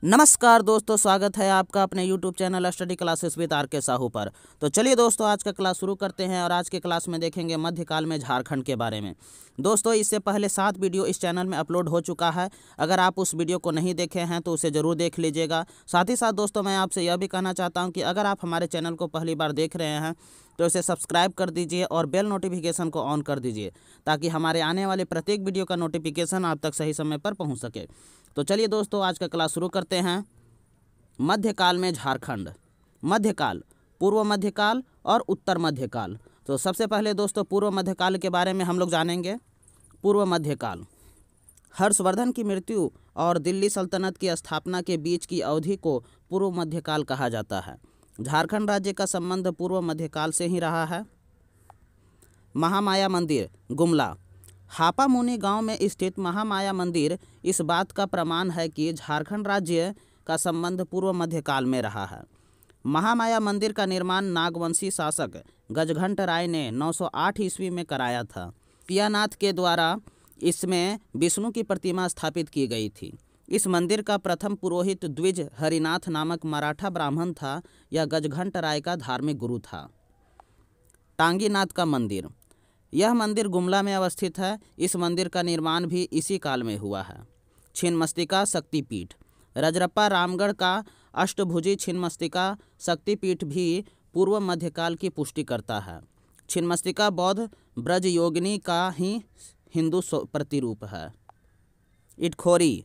नमस्कार दोस्तों, स्वागत है आपका अपने YouTube channel study classes with R K Sahu पर। तो चलिए दोस्तों, आज का क्लास शुरू करते हैं और आज के क्लास में देखेंगे मध्यकाल में झारखंड के बारे में। दोस्तों, इससे पहले 7 वीडियो इस चैनल में अपलोड हो चुका है। अगर आप उस वीडियो को नहीं देखे हैं तो उसे ज़रूर देख लीजिएगा। साथ ही साथ दोस्तों, मैं आपसे यह भी कहना चाहता हूँ कि अगर आप हमारे चैनल को पहली बार देख रहे हैं तो इसे सब्सक्राइब कर दीजिए और बेल नोटिफिकेशन को ऑन कर दीजिए, ताकि हमारे आने वाले प्रत्येक वीडियो का नोटिफिकेशन आप तक सही समय पर पहुँच सके। तो चलिए दोस्तों, आज का क्लास शुरू करते हैं। मध्यकाल में झारखंड। मध्यकाल, पूर्व मध्यकाल और उत्तर मध्यकाल। तो सबसे पहले दोस्तों, पूर्व मध्यकाल के बारे में हम लोग जानेंगे। पूर्व मध्यकाल हर्षवर्धन की मृत्यु और दिल्ली सल्तनत की स्थापना के बीच की अवधि को पूर्व मध्यकाल कहा जाता है। झारखंड राज्य का संबंध पूर्व मध्यकाल से ही रहा है। महामाया मंदिर, गुमला। हापा मुनि गांव में स्थित महामाया मंदिर इस बात का प्रमाण है कि झारखंड राज्य का संबंध पूर्व मध्यकाल में रहा है। महामाया मंदिर का निर्माण नागवंशी शासक गजघंट राय ने 908 ईस्वी में कराया था। पियानाथ के द्वारा इसमें विष्णु की प्रतिमा स्थापित की गई थी। इस मंदिर का प्रथम पुरोहित द्विज हरिनाथ नामक मराठा ब्राह्मण था। यह गजघंट राय का धार्मिक गुरु था। टांगीनाथ का मंदिर, यह मंदिर गुमला में अवस्थित है। इस मंदिर का निर्माण भी इसी काल में हुआ है। छिन्नमस्तिका शक्तिपीठ, रजरप्पा रामगढ़ का अष्टभुजी छिन्नमस्तिका शक्तिपीठ भी पूर्व मध्यकाल की पुष्टि करता है। छिन्नमस्तिका बौद्ध ब्रज योगिनी का ही हिंदू प्रतिरूप है। इटखोरी,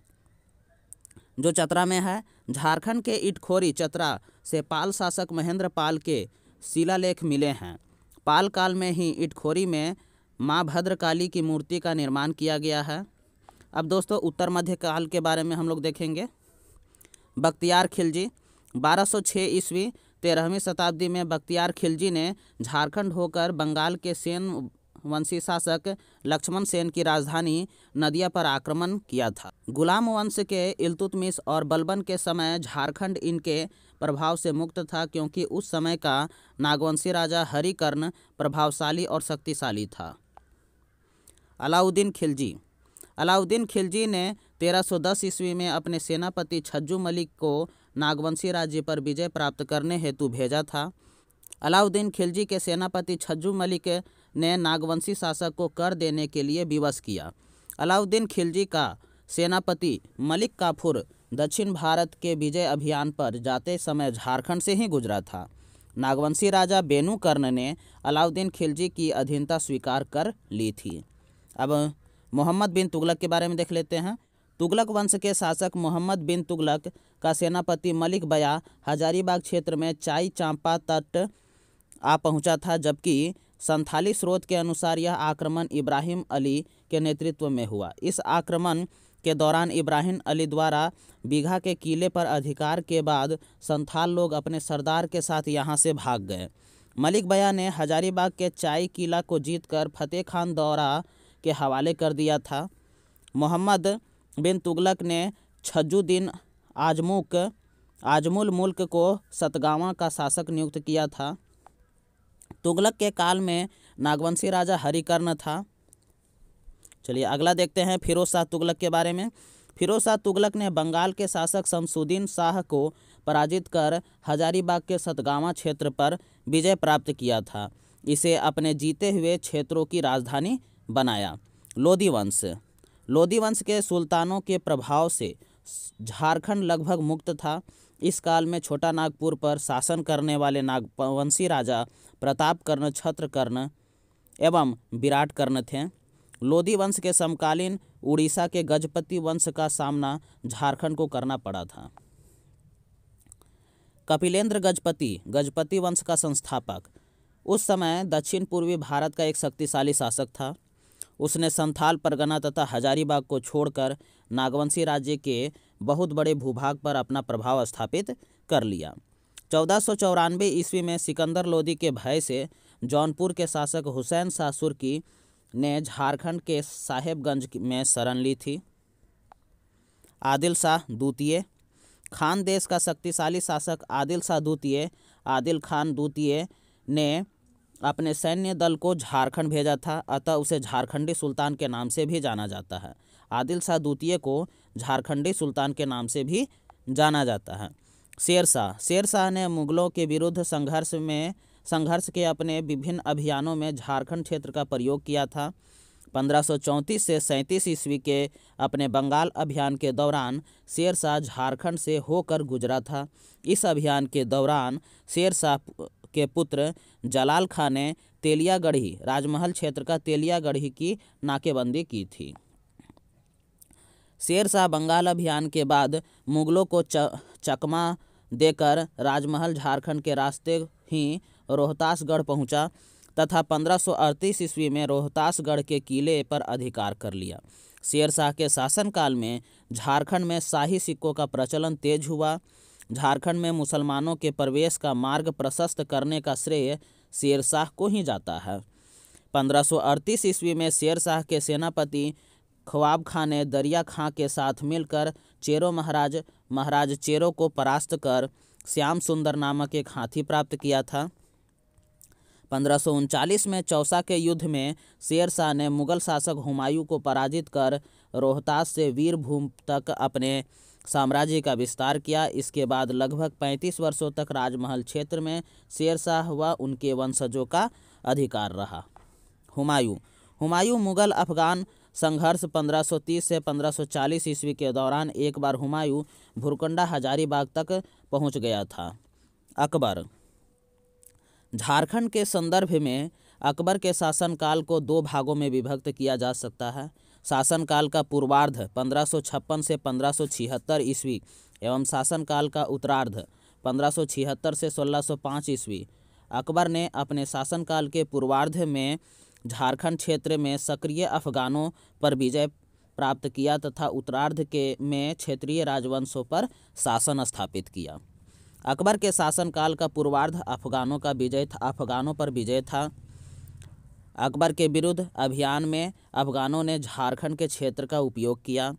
जो चतरा में है। झारखंड के इटखोरी चतरा से पाल शासक महेंद्र पाल के शिलालेख मिले हैं। पाल काल में ही इटखोरी में माँ भद्रकाली की मूर्ति का निर्माण किया गया है। अब दोस्तों, उत्तर मध्यकाल के बारे में हम लोग देखेंगे। बख्तियार खिलजी, 1206 ईस्वी 13वीं शताब्दी में बख्तियार खिलजी ने झारखंड होकर बंगाल के सेन वंशी शासक लक्ष्मण सेन की राजधानी नदिया पर आक्रमण किया था। गुलाम वंश के इल्तुतमिश और बलबन के समय झारखंड इनके प्रभाव से मुक्त था, क्योंकि उस समय का नागवंशी राजा हरिकर्ण प्रभावशाली और शक्तिशाली था। अलाउद्दीन खिलजी, अलाउद्दीन खिलजी ने 1310 ईस्वी में अपने सेनापति छज्जू मलिक को नागवंशी राज्य पर विजय प्राप्त करने हेतु भेजा था। अलाउद्दीन खिलजी के सेनापति छज्जू मलिक ने नागवंशी शासक को कर देने के लिए विवश किया। अलाउद्दीन खिलजी का सेनापति मलिक काफूर दक्षिण भारत के विजय अभियान पर जाते समय झारखंड से ही गुजरा था। नागवंशी राजा बेनू कर्ण ने अलाउद्दीन खिलजी की अधीनता स्वीकार कर ली थी। अब मोहम्मद बिन तुगलक के बारे में देख लेते हैं। तुगलक वंश के शासक मोहम्मद बिन तुगलक का सेनापति मलिक बया हजारीबाग क्षेत्र में चाई चांपा तट आ पहुंचा था, जबकि संथाली स्रोत के अनुसार यह आक्रमण इब्राहिम अली के नेतृत्व में हुआ। इस आक्रमण के दौरान इब्राहिम अली द्वारा बीघा के किले पर अधिकार के बाद संथाल लोग अपने सरदार के साथ यहां से भाग गए। मलिक बया ने हजारीबाग के चाई किला को जीतकर फतेह खान दौरा के हवाले कर दिया था। मोहम्मद बिन तुगलक ने छज्जुद्दीन आजमुल मुल्क को सतगावा का शासक नियुक्त किया था। तुगलक के काल में नागवंशी राजा हरिकर्ण था। चलिए अगला देखते हैं फिरोज शाह तुगलक के बारे में। फिरोज शाह तुगलक ने बंगाल के शासक शमसुद्दीन शाह को पराजित कर हजारीबाग के सतगावा क्षेत्र पर विजय प्राप्त किया था। इसे अपने जीते हुए क्षेत्रों की राजधानी बनाया। लोधी वंश, लोधी वंश के सुल्तानों के प्रभाव से झारखंड लगभग मुक्त था। इस काल में छोटा नागपुर पर शासन करने वाले नागवंशी राजा प्रताप कर्ण, छत्र कर्ण एवं विराट कर्ण थे। लोधी वंश के समकालीन उड़ीसा के गजपति वंश का सामना झारखंड को करना पड़ा था। कपिलेंद्र गजपति, गजपति वंश का संस्थापक, उस समय दक्षिण पूर्वी भारत का एक शक्तिशाली शासक था। उसने संथाल परगना तथा हजारीबाग को छोड़कर नागवंशी राज्य के बहुत बड़े भूभाग पर अपना प्रभाव स्थापित कर लिया। 1494 ईस्वी में सिकंदर लोदी के भय से जौनपुर के शासक हुसैन शाह सुर्की ने झारखंड के साहेबगंज में शरण ली थी। आदिल शाह द्वितीय, खान देश का शक्तिशाली शासक आदिल शाह द्वितीय, आदिल खान द्वितीय ने अपने सैन्य दल को झारखंड भेजा था, अतः उसे झारखंडी सुल्तान के नाम से भी जाना जाता है। आदिल शाह द्वितीय को झारखंडी सुल्तान के नाम से भी जाना जाता है। शेर शाह ने मुगलों के विरुद्ध संघर्ष के अपने विभिन्न अभियानों में झारखंड क्षेत्र का प्रयोग किया था। 1534 से 37 ईस्वी के अपने बंगाल अभियान के दौरान शेर शाह झारखंड से होकर गुजरा था। इस अभियान के दौरान शेर शाह के पुत्र जलाल खां ने तेलियागढ़ी राजमहल क्षेत्र का तेलियागढ़ी की नाकेबंदी की थी। शेर शाह बंगाल अभियान के बाद मुगलों को चकमा देकर राजमहल झारखंड के रास्ते ही रोहतासगढ़ पहुंचा तथा 1538 ईस्वी में रोहतासगढ़ के किले पर अधिकार कर लिया। शेर शाह के शासनकाल में झारखंड में शाही सिक्कों का प्रचलन तेज हुआ। झारखंड में मुसलमानों के प्रवेश का मार्ग प्रशस्त करने का श्रेय शेर शाह को ही जाता है। 1538 ईस्वी में शेर शाह के सेनापति ख्वाब खां ने दरिया खां के साथ मिलकर चेरो महाराज चेरो को परास्त कर श्याम सुंदर नामक एक हाथी प्राप्त किया था। 1539 में चौसा के युद्ध में शेर शाह ने मुगल शासक हुमायूं को पराजित कर रोहतास से वीरभूम तक अपने साम्राज्य का विस्तार किया। इसके बाद लगभग 35 वर्षों तक राजमहल क्षेत्र में शेर शाह व उनके वंशजों का अधिकार रहा। हुमायूं मुगल अफगान संघर्ष 1530 से 1540 ईस्वी के दौरान एक बार हुमायूं भुरकंडा हजारीबाग तक पहुंच गया था। अकबर झारखंड के संदर्भ में अकबर के शासनकाल को दो भागों में विभक्त किया जा सकता है। शासनकाल का पूर्वार्ध 1556 से 1576 ईस्वी एवं शासनकाल का उत्तरार्ध 1576 से 1605 ईस्वी। अकबर ने अपने शासनकाल के पूर्वार्ध में झारखंड क्षेत्र में सक्रिय अफगानों पर विजय प्राप्त किया तथा उत्तरार्ध में क्षेत्रीय राजवंशों पर शासन स्थापित किया। अकबर के शासनकाल का पूर्वार्ध अफगानों पर विजय था। अकबर के विरुद्ध अभियान में अफगानों ने झारखंड के क्षेत्र का उपयोग किया।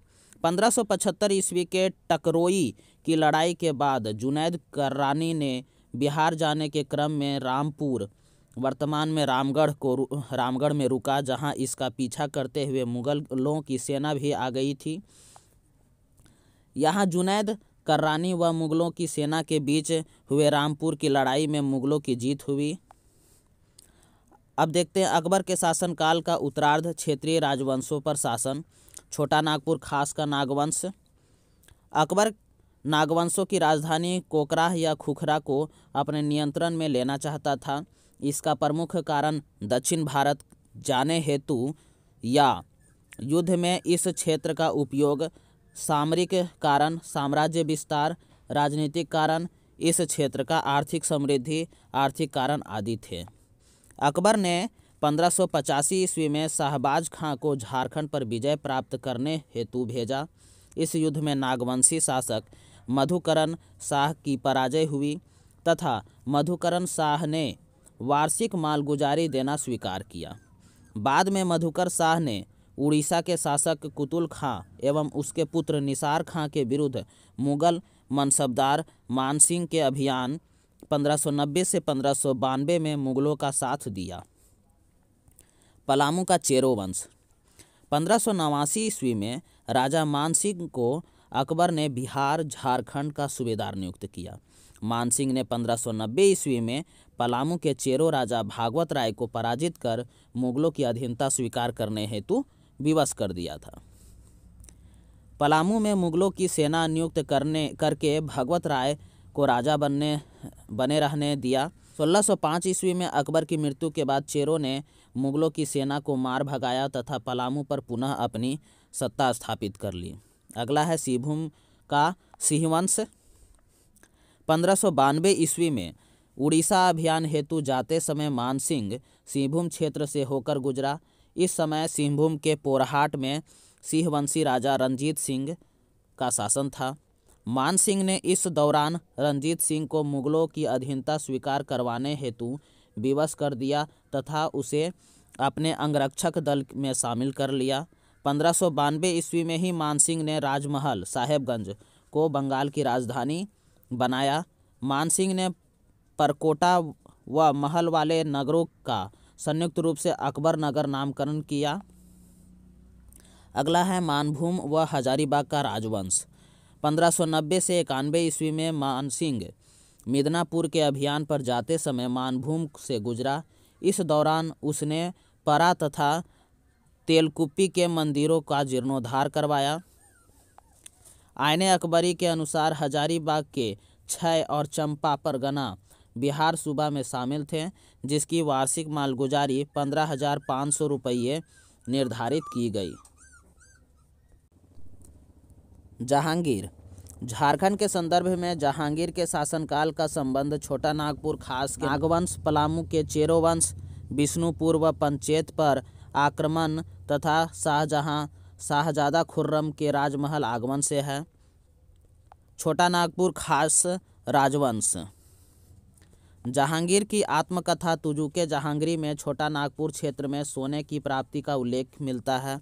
1575 ईस्वी के टकरोई की लड़ाई के बाद जुनैद कर्रानी ने बिहार जाने के क्रम में रामपुर वर्तमान में रामगढ़ में रुका, जहां इसका पीछा करते हुए मुगलों की सेना भी आ गई थी। यहां जुनैद कर्रानी व मुगलों की सेना के बीच हुए रामपुर की लड़ाई में मुगलों की जीत हुई। अब देखते हैं अकबर के शासनकाल का उत्तरार्ध क्षेत्रीय राजवंशों पर शासन। छोटा नागपुर खास का नागवंश। अकबर नागवंशों की राजधानी कोकराह या खुखरा को अपने नियंत्रण में लेना चाहता था। इसका प्रमुख कारण दक्षिण भारत जाने हेतु या युद्ध में इस क्षेत्र का उपयोग, सामरिक कारण साम्राज्य विस्तार, राजनीतिक कारण इस क्षेत्र का आर्थिक समृद्धि, आर्थिक कारण आदि थे। अकबर ने 1585 ईस्वी में शाहबाज खां को झारखंड पर विजय प्राप्त करने हेतु भेजा। इस युद्ध में नागवंशी शासक मधुकरण शाह की पराजय हुई तथा मधुकरण शाह ने वार्षिक मालगुजारी देना स्वीकार किया। बाद में मधुकर शाह ने उड़ीसा के शासक कुतुल खां एवं उसके पुत्र निसार खां के विरुद्ध मुगल मनसबदार मानसिंह के अभियान 1590 से 1592 में मुगलों का साथ दिया। पलामू का चेरो वंश। 1589 ईस्वी में राजा मानसिंह को अकबर ने बिहार झारखंड का सूबेदार नियुक्त किया। मानसिंह ने 1590 ईस्वी में पलामू के चेरो राजा भागवत राय को पराजित कर मुगलों की अधीनता स्वीकार करने हेतु विवश कर दिया था। पलामू में मुगलों की सेना नियुक्त करके भागवत राय को राजा बने रहने दिया। 1605 ईस्वी में अकबर की मृत्यु के बाद चेरो ने मुगलों की सेना को मार भगाया तथा पलामू पर पुनः अपनी सत्ता स्थापित कर ली। अगला है सिंहभूम का सिंहवंश। 1592 ईस्वी में उड़ीसा अभियान हेतु जाते समय मानसिंह सिंहभूम क्षेत्र से होकर गुजरा। इस समय सिंहभूम के पोरहाट में सिंहवंशी राजा रणजीत सिंह का शासन था। मानसिंह ने इस दौरान रणजीत सिंह को मुगलों की अधीनता स्वीकार करवाने हेतु विवश कर दिया तथा उसे अपने अंगरक्षक दल में शामिल कर लिया। 1592 ईस्वी में ही मानसिंह ने राजमहल साहेबगंज को बंगाल की राजधानी बनाया। मानसिंह ने परकोटा व महल वाले नगरों का संयुक्त रूप से अकबर नगर नामकरण किया। अगला है मानभूम व हजारीबाग का राजवंश। 1590 से 91 ईस्वी में मानसिंह मिदनापुर के अभियान पर जाते समय मानभूम से गुजरा। इस दौरान उसने परा तथा तेलकुप्पी के मंदिरों का जीर्णोद्धार करवाया। आईने अकबरी के अनुसार हजारीबाग के छय और चंपा परगना बिहार सूबा में शामिल थे, जिसकी वार्षिक मालगुजारी 15,500 रुपये निर्धारित की गई। जहांगीर। झारखंड के संदर्भ में जहांगीर के शासनकाल का संबंध छोटा नागपुर खास के नागवंश, पलामू के चेरो वंश, बिष्णुपुर व पंचेत पर आक्रमण तथा शाहजादा खुर्रम के राजमहल आगमन से है। छोटा नागपुर खास राजवंश। जहांगीर की आत्मकथा तुजुके जहांगीरी में छोटा नागपुर क्षेत्र में सोने की प्राप्ति का उल्लेख मिलता है।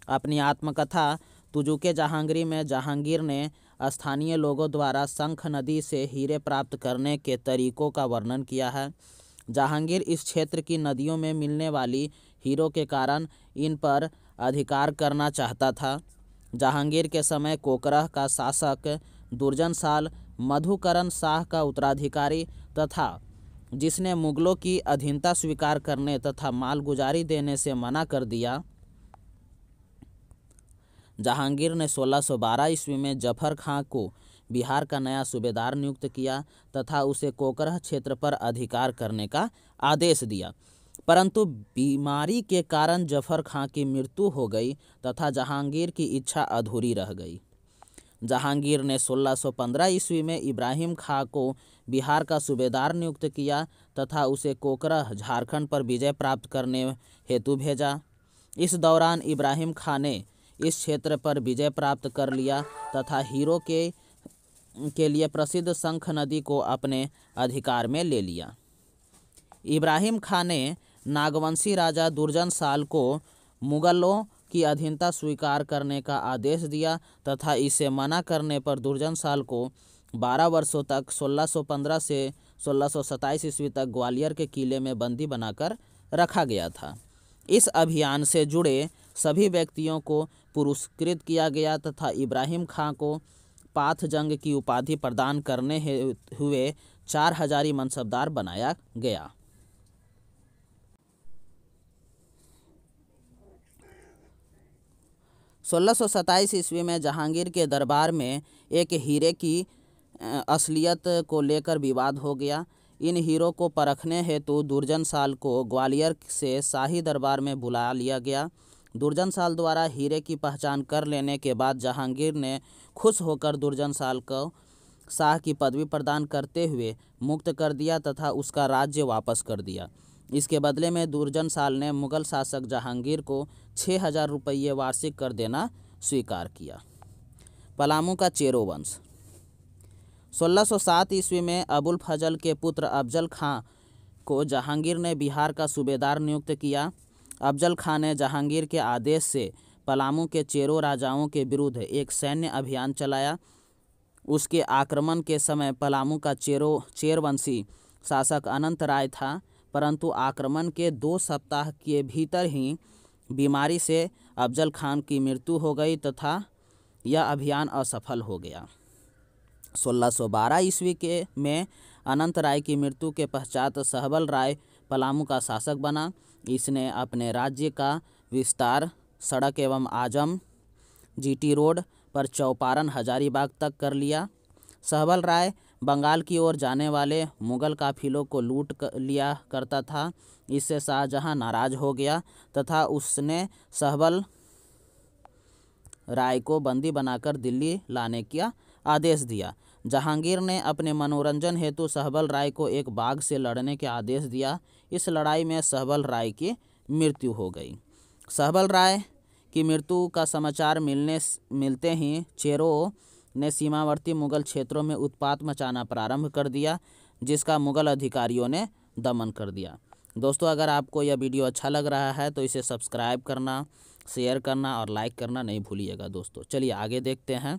अपनी आत्मकथा तुजुके जहांगीरी में जहांगीर ने स्थानीय लोगों द्वारा शंख नदी से हीरे प्राप्त करने के तरीकों का वर्णन किया है। जहांगीर इस क्षेत्र की नदियों में मिलने वाली हीरों के कारण इन पर अधिकार करना चाहता था। जहांगीर के समय कोकरह का शासक दुर्जन साल मधुकरण शाह का उत्तराधिकारी तथा जिसने मुगलों की अधीनता स्वीकार करने तथा मालगुजारी देने से मना कर दिया। जहांगीर ने 1612 ईस्वी में जफर खां को बिहार का नया सूबेदार नियुक्त किया तथा उसे कोकरह क्षेत्र पर अधिकार करने का आदेश दिया, परंतु बीमारी के कारण जफर खां की मृत्यु हो गई तथा जहांगीर की इच्छा अधूरी रह गई। जहांगीर ने 1615 ईस्वी में इब्राहिम खां को बिहार का सूबेदार नियुक्त किया तथा उसे कोकरह झारखंड पर विजय प्राप्त करने हेतु भेजा। इस दौरान इब्राहिम खां ने इस क्षेत्र पर विजय प्राप्त कर लिया तथा हीरो के लिए प्रसिद्ध शंख नदी को अपने अधिकार में ले लिया। इब्राहिम खां ने नागवंशी राजा दुर्जन साल को मुगलों की अधीनता स्वीकार करने का आदेश दिया तथा इसे मना करने पर दुर्जन साल को 12 वर्षों तक 1615 से 1627 ईस्वी तक ग्वालियर के किले में बंदी बनाकर रखा गया था। इस अभियान से जुड़े सभी व्यक्तियों को पुरस्कृत किया गया तथा इब्राहिम खां को पाथ जंग की उपाधि प्रदान करने हुए 4 हजारी मनसबदार बनाया गया। 1627 ईस्वी में जहांगीर के दरबार में एक हीरे की असलियत को लेकर विवाद हो गया। इन हीरों को परखने हेतु दुर्जन साल को ग्वालियर से शाही दरबार में बुला लिया गया। दुर्जन साल द्वारा हीरे की पहचान कर लेने के बाद जहांगीर ने खुश होकर दुर्जन साल को शाह की पदवी प्रदान करते हुए मुक्त कर दिया तथा उसका राज्य वापस कर दिया। इसके बदले में दुर्जन साल ने मुगल शासक जहांगीर को 6,000 रुपये वार्षिक कर देना स्वीकार किया। पलामू का चेरो वंश। 1607 ईस्वी में अबुल फजल के पुत्र अफजल खां को जहांगीर ने बिहार का सूबेदार नियुक्त किया। अफजल खां ने जहांगीर के आदेश से पलामू के चेरो राजाओं के विरुद्ध एक सैन्य अभियान चलाया। उसके आक्रमण के समय पलामू का चेरवंशी शासक अनंत राय था, परंतु आक्रमण के 2 सप्ताह के भीतर ही बीमारी से अफजल खान की मृत्यु हो गई तथा यह अभियान असफल हो गया। 1612 ईस्वी में अनंत राय की मृत्यु के पश्चात सहबल राय पलामू का शासक बना। इसने अपने राज्य का विस्तार सड़क एवं आजम जीटी रोड पर चौपारण हजारीबाग तक कर लिया। सहबल राय बंगाल की ओर जाने वाले मुगल काफिलों को लूट लिया करता था। इससे शाहजहां नाराज हो गया तथा उसने सहबल राय को बंदी बनाकर दिल्ली लाने का आदेश दिया। जहांगीर ने अपने मनोरंजन हेतु सहबल राय को एक बाघ से लड़ने के आदेश दिया। इस लड़ाई में सहबल राय की मृत्यु हो गई। सहबल राय की मृत्यु का समाचार मिलते ही चेरो ने सीमावर्ती मुगल क्षेत्रों में उत्पात मचाना प्रारंभ कर दिया, जिसका मुगल अधिकारियों ने दमन कर दिया। दोस्तों, अगर आपको यह वीडियो अच्छा लग रहा है तो इसे सब्सक्राइब करना, शेयर करना और लाइक करना नहीं भूलिएगा। दोस्तों चलिए आगे देखते हैं।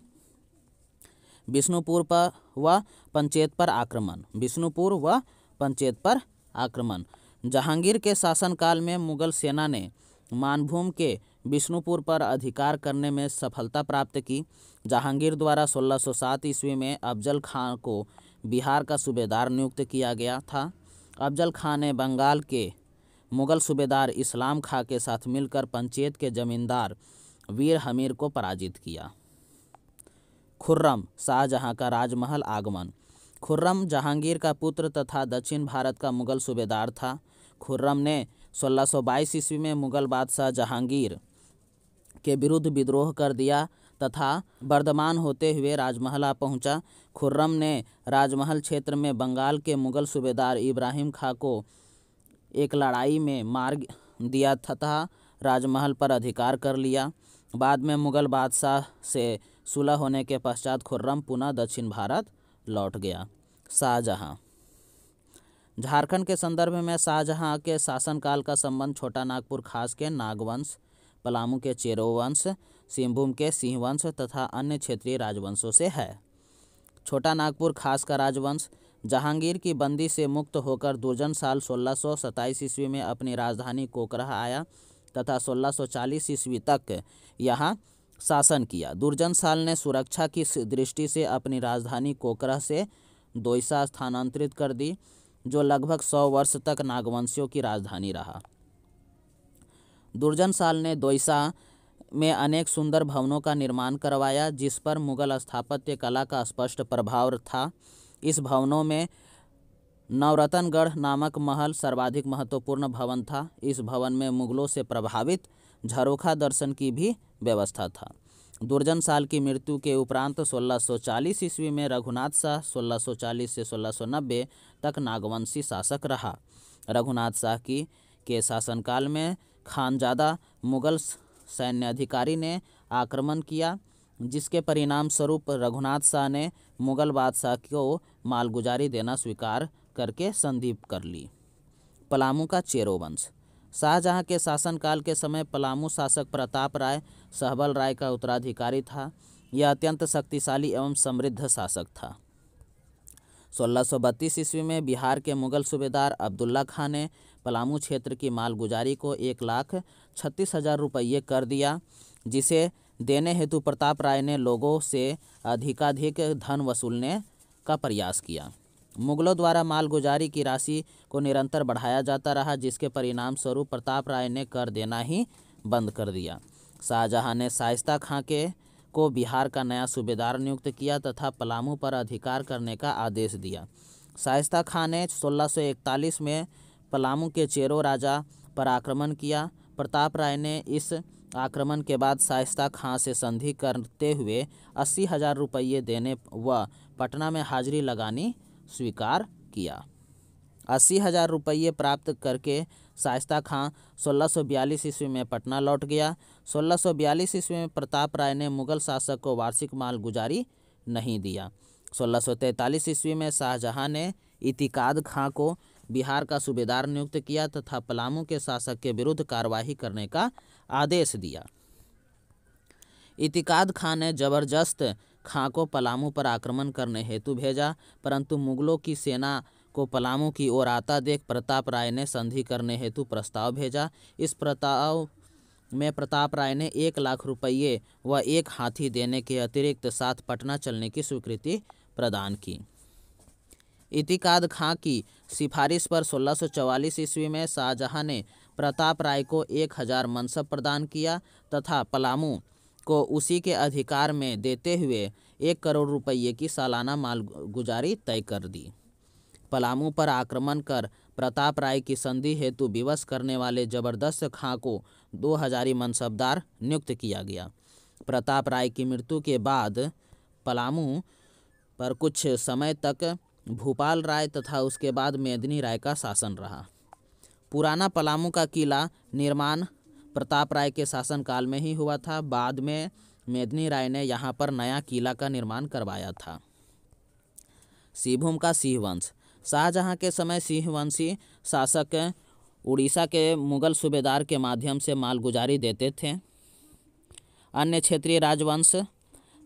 बिष्णुपुर पर व पंचेत पर आक्रमण। बिष्णुपुर व पंचेत पर आक्रमण। जहांगीर के शासनकाल में मुगल सेना ने मानभूम के बिष्णुपुर पर अधिकार करने में सफलता प्राप्त की। जहांगीर द्वारा 1607 ईस्वी में अफजल खां को बिहार का सूबेदार नियुक्त किया गया था। अफजल खां ने बंगाल के मुगल सूबेदार इस्लाम खां के साथ मिलकर पंचेत के जमींदार वीर हमीर को पराजित किया। खुर्रम, शाहजहां का राजमहल आगमन। खुर्रम जहांगीर का पुत्र तथा दक्षिण भारत का मुगल सूबेदार था। खुर्रम ने 1622 ईस्वी में मुगल बादशाह जहांगीर के विरुद्ध विद्रोह कर दिया तथा वर्धमान होते हुए राजमहल आ पहुंचा। खुर्रम ने राजमहल क्षेत्र में बंगाल के मुगल सूबेदार इब्राहिम खां को एक लड़ाई में मार दिया तथा राजमहल पर अधिकार कर लिया। बाद में मुगल बादशाह से सुलह होने के पश्चात खुर्रम पुनः दक्षिण भारत लौट गया। शाहजहां। झारखंड के संदर्भ में शाहजहां के शासनकाल का संबंध छोटा नागपुर खास के नागवंश, पलामू के चेरो वंश, सिंहभूम के सिंह वंश तथा अन्य क्षेत्रीय राजवंशों से है। छोटा नागपुर खास का राजवंश जहांगीर की बंदी से मुक्त होकर दुर्जन साल 1627 ईस्वी में अपनी राजधानी कोकरह आया तथा 1640 ईस्वी तक यहाँ शासन किया। दुर्जन साल ने सुरक्षा की दृष्टि से अपनी राजधानी कोकरह से दोईसा स्थानांतरित कर दी, जो लगभग 100 वर्ष तक नागवंशियों की राजधानी रहा। दुर्जन साल ने दोईसा में अनेक सुंदर भवनों का निर्माण करवाया, जिस पर मुगल स्थापत्य कला का स्पष्ट प्रभाव था। इस भवनों में नवरत्नगढ़ नामक महल सर्वाधिक महत्वपूर्ण भवन था। इस भवन में मुगलों से प्रभावित झरोखा दर्शन की भी व्यवस्था था। दुर्जन साल की मृत्यु के उपरांत 1640 ईस्वी में रघुनाथ शाह 1640 से 1690 तक नागवंशी शासक रहा। रघुनाथ शाह के शासनकाल में खानजादा मुगल सैन्याधिकारी ने आक्रमण किया, जिसके परिणाम स्वरूप रघुनाथ शाह ने मुगल बादशाह को मालगुजारी देना स्वीकार करके संधि कर ली। पलामू का चेरो वंश। शाहजहां के शासनकाल के समय पलामू शासक प्रताप राय सहबल राय का उत्तराधिकारी था। यह अत्यंत शक्तिशाली एवं समृद्ध शासक था। 1632 ईस्वी में बिहार के मुगल सूबेदार अब्दुल्ला खां ने पलामू क्षेत्र की मालगुजारी को 1,36,000 रुपये कर दिया, जिसे देने हेतु प्रताप राय ने लोगों से अधिकाधिक धन वसूलने का प्रयास किया। मुगलों द्वारा मालगुजारी की राशि को निरंतर बढ़ाया जाता रहा, जिसके परिणाम स्वरूप प्रताप राय ने कर देना ही बंद कर दिया। शाहजहां ने शाइस्ता खां को बिहार का नया सूबेदार नियुक्त किया तथा पलामू पर अधिकार करने का आदेश दिया। शाइस्ता खां ने 1641 में पलामू के चेरो राजा पर आक्रमण किया। प्रताप राय ने इस आक्रमण के बाद शाइस्ता खां से संधि करते हुए 80,000 रुपये देने व पटना में हाजिरी लगानी स्वीकार किया। 80,000 रुपये प्राप्त करके शाइस्ता खां 1642 ईस्वी में पटना लौट गया। 1642 ईस्वी में प्रताप राय ने मुगल शासक को वार्षिक मालगुजारी नहीं दिया। 1643 ईस्वी में शाहजहां ने इतिकाद खां को बिहार का सूबेदार नियुक्त किया तथा पलामू के शासक के विरुद्ध कार्यवाही करने का आदेश दिया। इतिकाद खां ने जबरदस्त खां को पलामू पर आक्रमण करने हेतु भेजा, परंतु मुगलों की सेना को पलामू की ओर आता देख प्रताप राय ने संधि करने हेतु प्रस्ताव भेजा। इस प्रस्ताव में प्रताप राय ने 1 लाख रुपये व 1 हाथी देने के अतिरिक्त साथ पटना चलने की स्वीकृति प्रदान की। इतिकाद खां की सिफारिश पर 1644 ईस्वी में शाहजहां ने प्रताप राय को 1000 मनसब प्रदान किया तथा पलामू को उसी के अधिकार में देते हुए 1 करोड़ रुपये की सालाना मालगुजारी तय कर दी। पलामू पर आक्रमण कर प्रताप राय की संधि हेतु विवश करने वाले जबरदस्त खां को 2000 मनसबदार नियुक्त किया गया। प्रताप राय की मृत्यु के बाद पलामू पर कुछ समय तक भूपाल राय तथा उसके बाद मेदिनी राय का शासन रहा। पुराना पलामू का किला निर्माण प्रताप राय के शासनकाल में ही हुआ था। बाद में मेदिनी राय ने यहाँ पर नया किला का निर्माण करवाया था। सिंहभूम का सिंह वंश। शाहजहां के समय सिंहवंशी शासक उड़ीसा के मुगल सूबेदार के माध्यम से मालगुजारी देते थे। अन्य क्षेत्रीय राजवंश।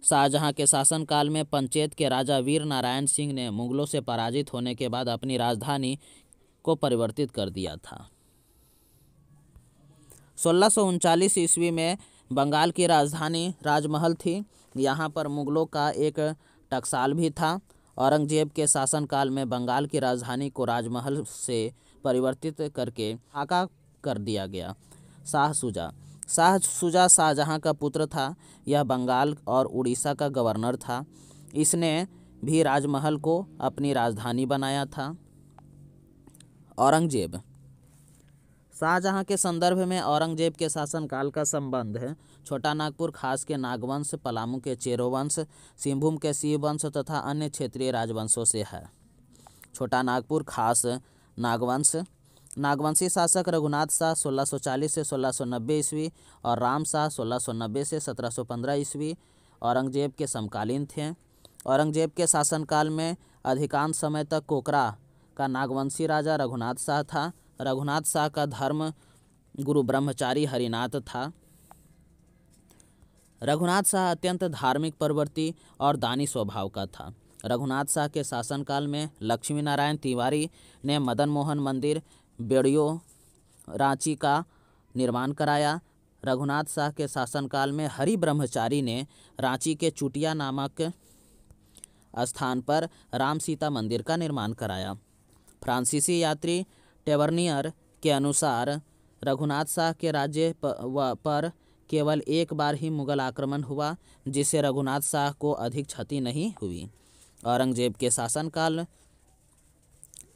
शाहजहां के शासनकाल में पंचेत के राजा वीर नारायण सिंह ने मुगलों से पराजित होने के बाद अपनी राजधानी को परिवर्तित कर दिया था। 1639 ईस्वी में बंगाल की राजधानी राजमहल थी। यहाँ पर मुगलों का एक टकसाल भी था। औरंगजेब के शासनकाल में बंगाल की राजधानी को राजमहल से परिवर्तित करके ढाका कर दिया गया। शाह शुजा शाहजहां का पुत्र था। यह बंगाल और उड़ीसा का गवर्नर था। इसने भी राजमहल को अपनी राजधानी बनाया था। औरंगजेब। शाहजहां के संदर्भ में औरंगजेब के शासनकाल का संबंध है छोटा नागपुर खास के नागवंश, पलामू के चेरो वंश, सिंहभूम के शिव वंश तथा अन्य क्षेत्रीय राजवंशों से है। छोटा नागपुर खास नागवंश। नागवंशी शासक रघुनाथ शाह 1640 से 1690 ईस्वी और राम शाह 1690 से 1715 ईस्वी औरंगजेब के समकालीन थे। औरंगजेब के शासनकाल में अधिकांश समय तक कोकरा का नागवंशी राजा रघुनाथ शाह था। रघुनाथ शाह का धर्म गुरु ब्रह्मचारी हरिनाथ था। रघुनाथ शाह अत्यंत धार्मिक, प्रवृत्ति और दानी स्वभाव का था। रघुनाथ शाह के शासनकाल में लक्ष्मी नारायण तिवारी ने मदन मोहन मंदिर बेड़ियो रांची का निर्माण कराया। रघुनाथ शाह के शासनकाल में हरि ब्रह्मचारी ने रांची के चुटिया नामक स्थान पर राम सीता मंदिर का निर्माण कराया। फ्रांसीसी यात्री टेवर्नियर के अनुसार रघुनाथ शाह के राज्य पर केवल एक बार ही मुगल आक्रमण हुआ, जिससे रघुनाथ शाह को अधिक क्षति नहीं हुई। औरंगजेब के शासनकाल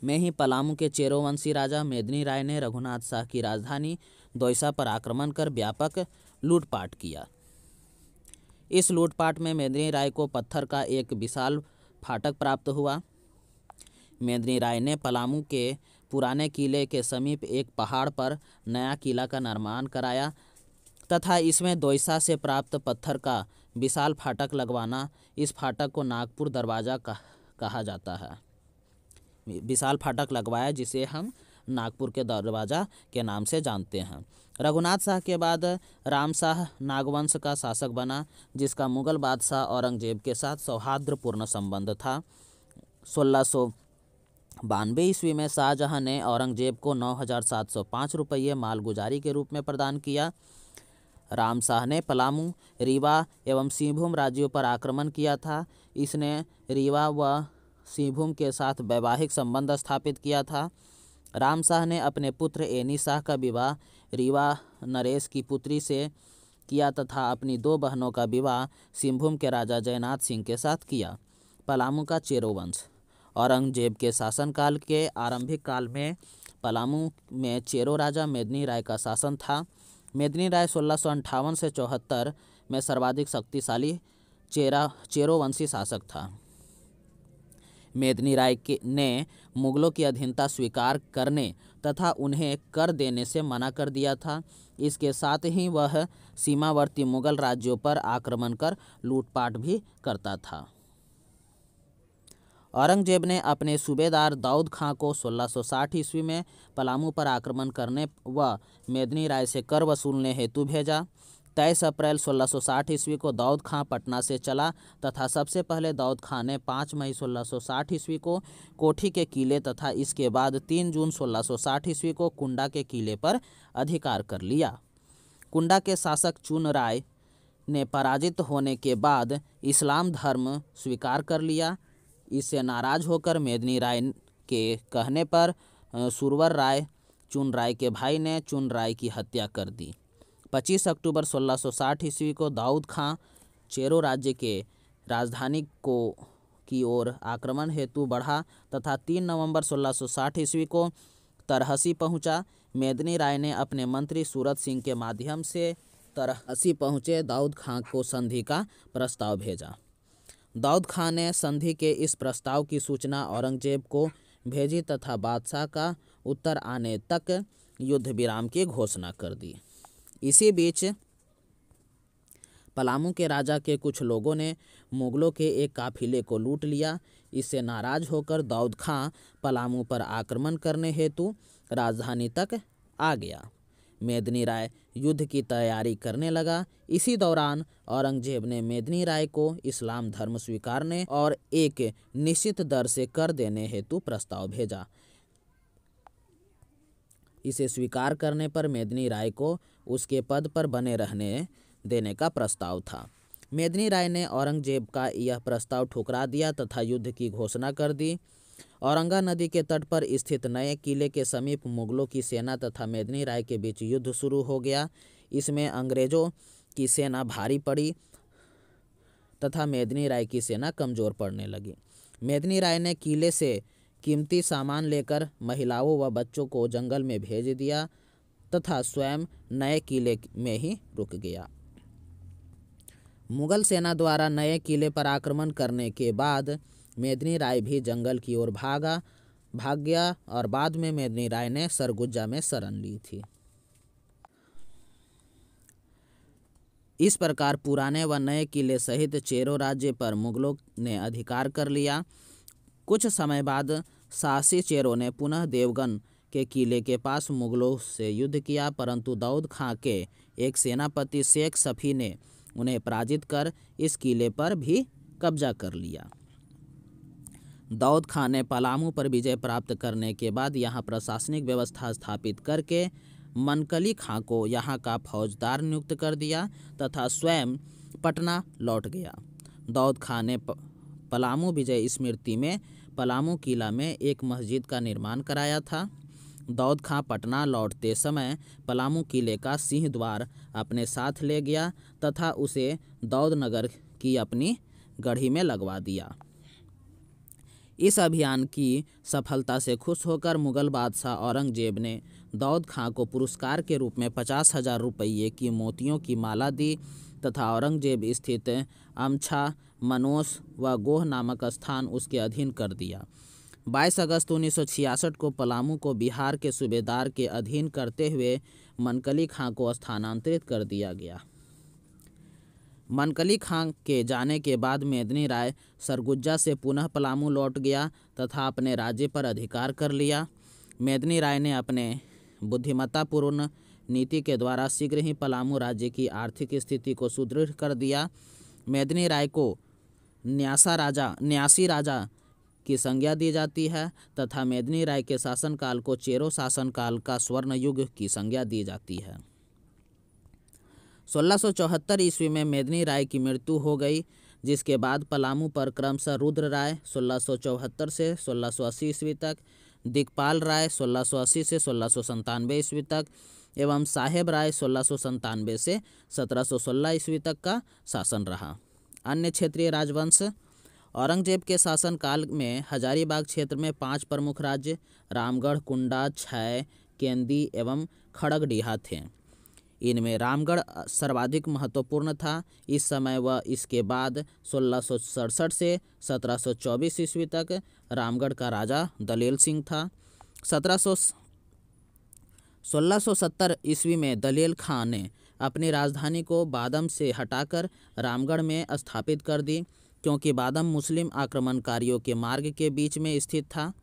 में ही पलामू के चेरो वंशी राजा मेदिनी राय ने रघुनाथ शाह की राजधानी दोईसा पर आक्रमण कर व्यापक लूटपाट किया। इस लूटपाट में मेदिनी राय को पत्थर का एक विशाल फाटक प्राप्त हुआ। मेदिनी राय ने पलामू के पुराने किले के समीप एक पहाड़ पर नया किला का निर्माण कराया तथा इसमें दोईसा से प्राप्त पत्थर का विशाल फाटक लगवाना। इस फाटक को नागपुर दरवाज़ा कहा जाता है। विशाल फाटक लगवाया जिसे हम नागपुर के दरवाज़ा के नाम से जानते हैं। रघुनाथ शाह के बाद राम शाह नागवंश का शासक बना, जिसका मुगल बादशाह औरंगजेब के साथ सौहार्दपूर्ण संबंध था। 1692 ईस्वी में शाहजहां ने औरंगजेब को 9,705 रुपये मालगुजारी के रूप में प्रदान किया। राम शाह ने पलामू, रीवा एवं सिंहभूम राज्यों पर आक्रमण किया था। इसने रीवा व सिंहभूम के साथ वैवाहिक संबंध स्थापित किया था। राम शाह ने अपने पुत्र एनी शाह का विवाह रीवा नरेश की पुत्री से किया तथा अपनी 2 बहनों का विवाह सिंहभूम के राजा जयनाथ सिंह के साथ किया। पलामू का चेरो वंश। औरंगजेब के शासनकाल के आरंभिक काल में पलामू में चेरो राजा मेदिनी राय का शासन था। मेदिनी राय 1658 से 74 में सर्वाधिक शक्तिशाली चेरो वंशी शासक था। मेदिनी राय ने मुगलों की अधीनता स्वीकार करने तथा उन्हें कर देने से मना कर दिया था। इसके साथ ही वह सीमावर्ती मुगल राज्यों पर आक्रमण कर लूटपाट भी करता था। औरंगजेब ने अपने सूबेदार दाऊद खां को 1660 ईस्वी में पलामू पर आक्रमण करने व मेदिनी राय से कर वसूलने हेतु भेजा। 23 अप्रैल 1660 ईस्वी को दाऊद खां पटना से चला तथा सबसे पहले दाऊद खां ने 5 मई 1660 ईस्वी को कोठी के किले तथा इसके बाद 3 जून 1660 ईस्वी को कुंडा के किले पर अधिकार कर लिया। कुंडा के शासक चुन राय ने पराजित होने के बाद इस्लाम धर्म स्वीकार कर लिया। इससे नाराज होकर मेदिनी राय के कहने पर सुरवर राय, चुन राय के भाई ने चुन राय की हत्या कर दी। 25 अक्टूबर 1660 ईस्वी को दाऊद खां चेरो राज्य के राजधानी की ओर आक्रमण हेतु बढ़ा तथा 3 नवंबर 1660 ईस्वी को तरहसी पहुंचा। मेदिनी राय ने अपने मंत्री सूरत सिंह के माध्यम से तरहसी पहुंचे दाऊद खां को संधि का प्रस्ताव भेजा। दाऊद खां ने संधि के इस प्रस्ताव की सूचना औरंगजेब को भेजी तथा बादशाह का उत्तर आने तक युद्ध विराम की घोषणा कर दी। इसी बीच पलामू के राजा के कुछ लोगों ने मुगलों के एक काफिले को लूट लिया। इससे नाराज होकर दाऊद खां पलामू पर आक्रमण करने हेतु राजधानी तक आ गया। मेदिनी राय युद्ध की तैयारी करने लगा। इसी दौरान औरंगजेब ने मेदिनी राय को इस्लाम धर्म स्वीकारने और एक निश्चित दर से कर देने हेतु प्रस्ताव भेजा। इसे स्वीकार करने पर मेदिनी राय को उसके पद पर बने रहने देने का प्रस्ताव था। मेदिनी राय ने औरंगजेब का यह प्रस्ताव ठुकरा दिया तथा युद्ध की घोषणा कर दी। औरंगा नदी के तट पर स्थित नए किले के समीप मुगलों की सेना तथा मेदिनी राय के बीच युद्ध शुरू हो गया। इसमें अंग्रेजों की सेना भारी पड़ी तथा मेदिनी राय की सेना कमज़ोर पड़ने लगी। मेदिनी राय ने किले से कीमती सामान लेकर महिलाओं व बच्चों को जंगल में भेज दिया तथा स्वयं नए किले में ही रुक गया। मुगल सेना द्वारा नए किले पर आक्रमण करने के बाद मेदिनी राय भी जंगल की ओर भाग गया और बाद में मेदिनी राय ने सरगुजा में शरण ली थी। इस प्रकार पुराने व नए किले सहित चेरो राज्य पर मुगलों ने अधिकार कर लिया। कुछ समय बाद साहसी चेरों ने पुनः देवगन के किले के पास मुगलों से युद्ध किया, परंतु दाऊद खां के एक सेनापति शेख सफ़ी ने उन्हें पराजित कर इस किले पर भी कब्जा कर लिया। दाऊद खां ने पलामू पर विजय प्राप्त करने के बाद यहाँ प्रशासनिक व्यवस्था स्थापित करके मनकली खां को यहाँ का फौजदार नियुक्त कर दिया तथा स्वयं पटना लौट गया। दाऊद खां ने पलामू विजय स्मृति में पलामू किला में एक मस्जिद का निर्माण कराया था। दाऊद खां पटना लौटते समय पलामू किले का सिंह द्वार अपने साथ ले गया तथा उसे दाऊद नगर की अपनी गढ़ी में लगवा दिया। इस अभियान की सफलता से खुश होकर मुगल बादशाह औरंगजेब ने दाऊद खां को पुरस्कार के रूप में 50,000 रुपये की मोतियों की माला दी तथा औरंगजेब स्थित अमछा, मनोस व गोह नामक स्थान उसके अधीन कर दिया। 22 अगस्त 1966 को पलामू को बिहार के सूबेदार के अधीन करते हुए मनकली खां को स्थानांतरित कर दिया गया। मनकली खां के जाने के बाद मेदिनी राय सरगुजा से पुनः पलामू लौट गया तथा अपने राज्य पर अधिकार कर लिया। मेदिनी राय ने अपने बुद्धिमत्तापूर्ण नीति के द्वारा शीघ्र ही पलामू राज्य की आर्थिक स्थिति को सुदृढ़ कर दिया। मेदिनी राय को न्यासी राजा की संज्ञा दी जाती है तथा मेदिनी राय के शासनकाल को चेरो शासनकाल का स्वर्ण युग की संज्ञा दी जाती है। 1674 ईस्वी में मेदिनी राय की मृत्यु हो गई, जिसके बाद पलामू पर क्रमशः रुद्र राय 1674 से 1680 ईस्वी तक, दिक्पाल राय 1680 से 1697 ईस्वी तक एवं साहेब राय 1697 से 1716 ईस्वी तक का शासन रहा। अन्य क्षेत्रीय राजवंश। औरंगजेब के शासनकाल में हजारीबाग क्षेत्र में 5 प्रमुख राज्य रामगढ़, कुंडा, छै, केंदी एवं खड़गडीहा थे। इनमें रामगढ़ सर्वाधिक महत्वपूर्ण था। इस समय व इसके बाद 1667 से 1724 ईस्वी तक रामगढ़ का राजा दलेल सिंह था। 1670 ईस्वी में दलेल खां ने अपनी राजधानी को बादम से हटाकर रामगढ़ में स्थापित कर दी, क्योंकि बादम मुस्लिम आक्रमणकारियों के मार्ग के बीच में स्थित था।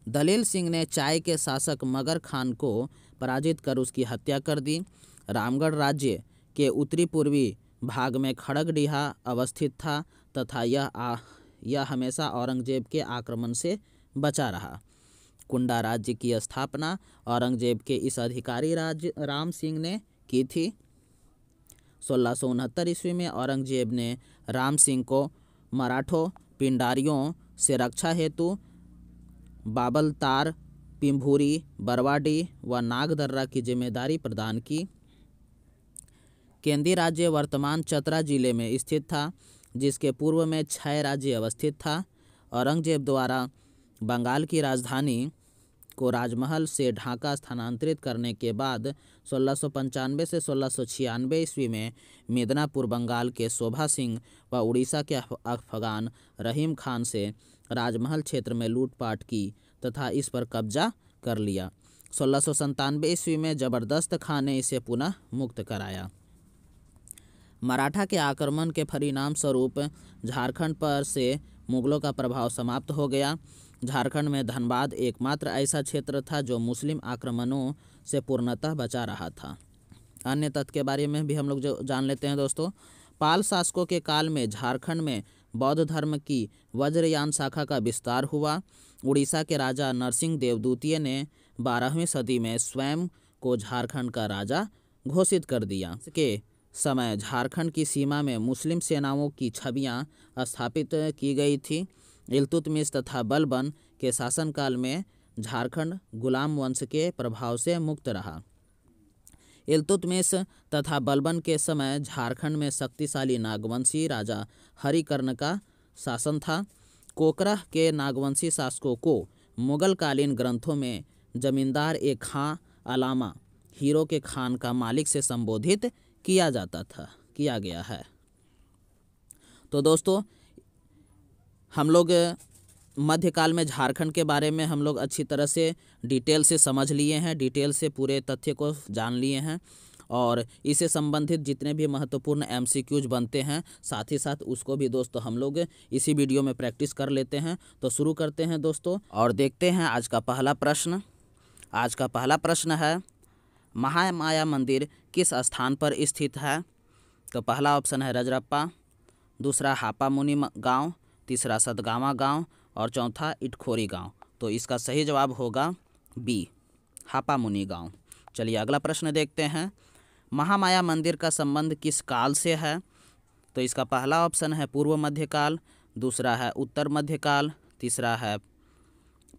दलेल सिंह ने चाय के शासक मगर खान को पराजित कर उसकी हत्या कर दी। रामगढ़ राज्य के उत्तरी पूर्वी भाग में खड़गडीहा अवस्थित था तथा यह हमेशा औरंगजेब के आक्रमण से बचा रहा। कुंडा राज्य की स्थापना औरंगजेब के इस अधिकारी राम सिंह ने की थी। 1669 ईस्वी में औरंगजेब ने राम सिंह को मराठों पिंडारियों से रक्षा हेतु बाबलतार, पिंभूरी, बरवाडी व नागदर्रा की जिम्मेदारी प्रदान की। केंदी राज्य वर्तमान चतरा जिले में स्थित था, जिसके पूर्व में छै राज्य अवस्थित था। औरंगजेब द्वारा बंगाल की राजधानी को राजमहल से ढाका स्थानांतरित करने के बाद 1695 से 1696 ईस्वी में मिदनापुर बंगाल के शोभा सिंह व उड़ीसा के अफगान रहीम खान से राजमहल क्षेत्र में लूटपाट की तथा इस पर कब्जा कर लिया। 1697 ईस्वी में जबरदस्त खान ने इसे पुनः मुक्त कराया। मराठा के आक्रमण के परिणाम स्वरूप झारखंड पर से मुगलों का प्रभाव समाप्त हो गया। झारखंड में धनबाद एकमात्र ऐसा क्षेत्र था जो मुस्लिम आक्रमणों से पूर्णतः बचा रहा था। अन्य तथ्य के बारे में भी हम लोग जो जान लेते हैं दोस्तों। पाल शासकों के काल में झारखंड में बौद्ध धर्म की वज्रयान शाखा का विस्तार हुआ। उड़ीसा के राजा नरसिंह देव द्वितीय ने 12वीं सदी में स्वयं को झारखंड का राजा घोषित कर दिया। के समय झारखंड की सीमा में मुस्लिम सेनाओं की छवियां स्थापित की गई थी। इल्तुतमिश तथा बलबन के शासनकाल में झारखंड गुलाम वंश के प्रभाव से मुक्त रहा। इल्तुतमिश तथा बलबन के समय झारखंड में शक्तिशाली नागवंशी राजा हरिकर्ण का शासन था। कोकरा के नागवंशी शासकों को मुगलकालीन ग्रंथों में जमींदार ए खां अलामा हीरो के खान का मालिक से संबोधित किया गया है। तो दोस्तों हम लोग मध्यकाल में झारखंड के बारे में हम लोग अच्छी तरह से डिटेल से समझ लिए हैं, डिटेल से पूरे तथ्य को जान लिए हैं और इससे संबंधित जितने भी महत्वपूर्ण MCQs बनते हैं साथ ही साथ उसको भी दोस्तों हम लोग इसी वीडियो में प्रैक्टिस कर लेते हैं। तो शुरू करते हैं दोस्तों और देखते हैं आज का पहला प्रश्न। आज का पहला प्रश्न है, महामाया मंदिर किस स्थान पर स्थित है? तो पहला ऑप्शन है रजरप्पा, दूसरा हापामुनि गांव, तीसरा सतगावा गांव और चौथा इटखोरी गांव। तो इसका सही जवाब होगा बी, हापामुनि गांव। चलिए अगला प्रश्न देखते हैं, महामाया मंदिर का संबंध किस काल से है? तो इसका पहला ऑप्शन है पूर्व मध्यकाल, दूसरा है उत्तर मध्यकाल, तीसरा है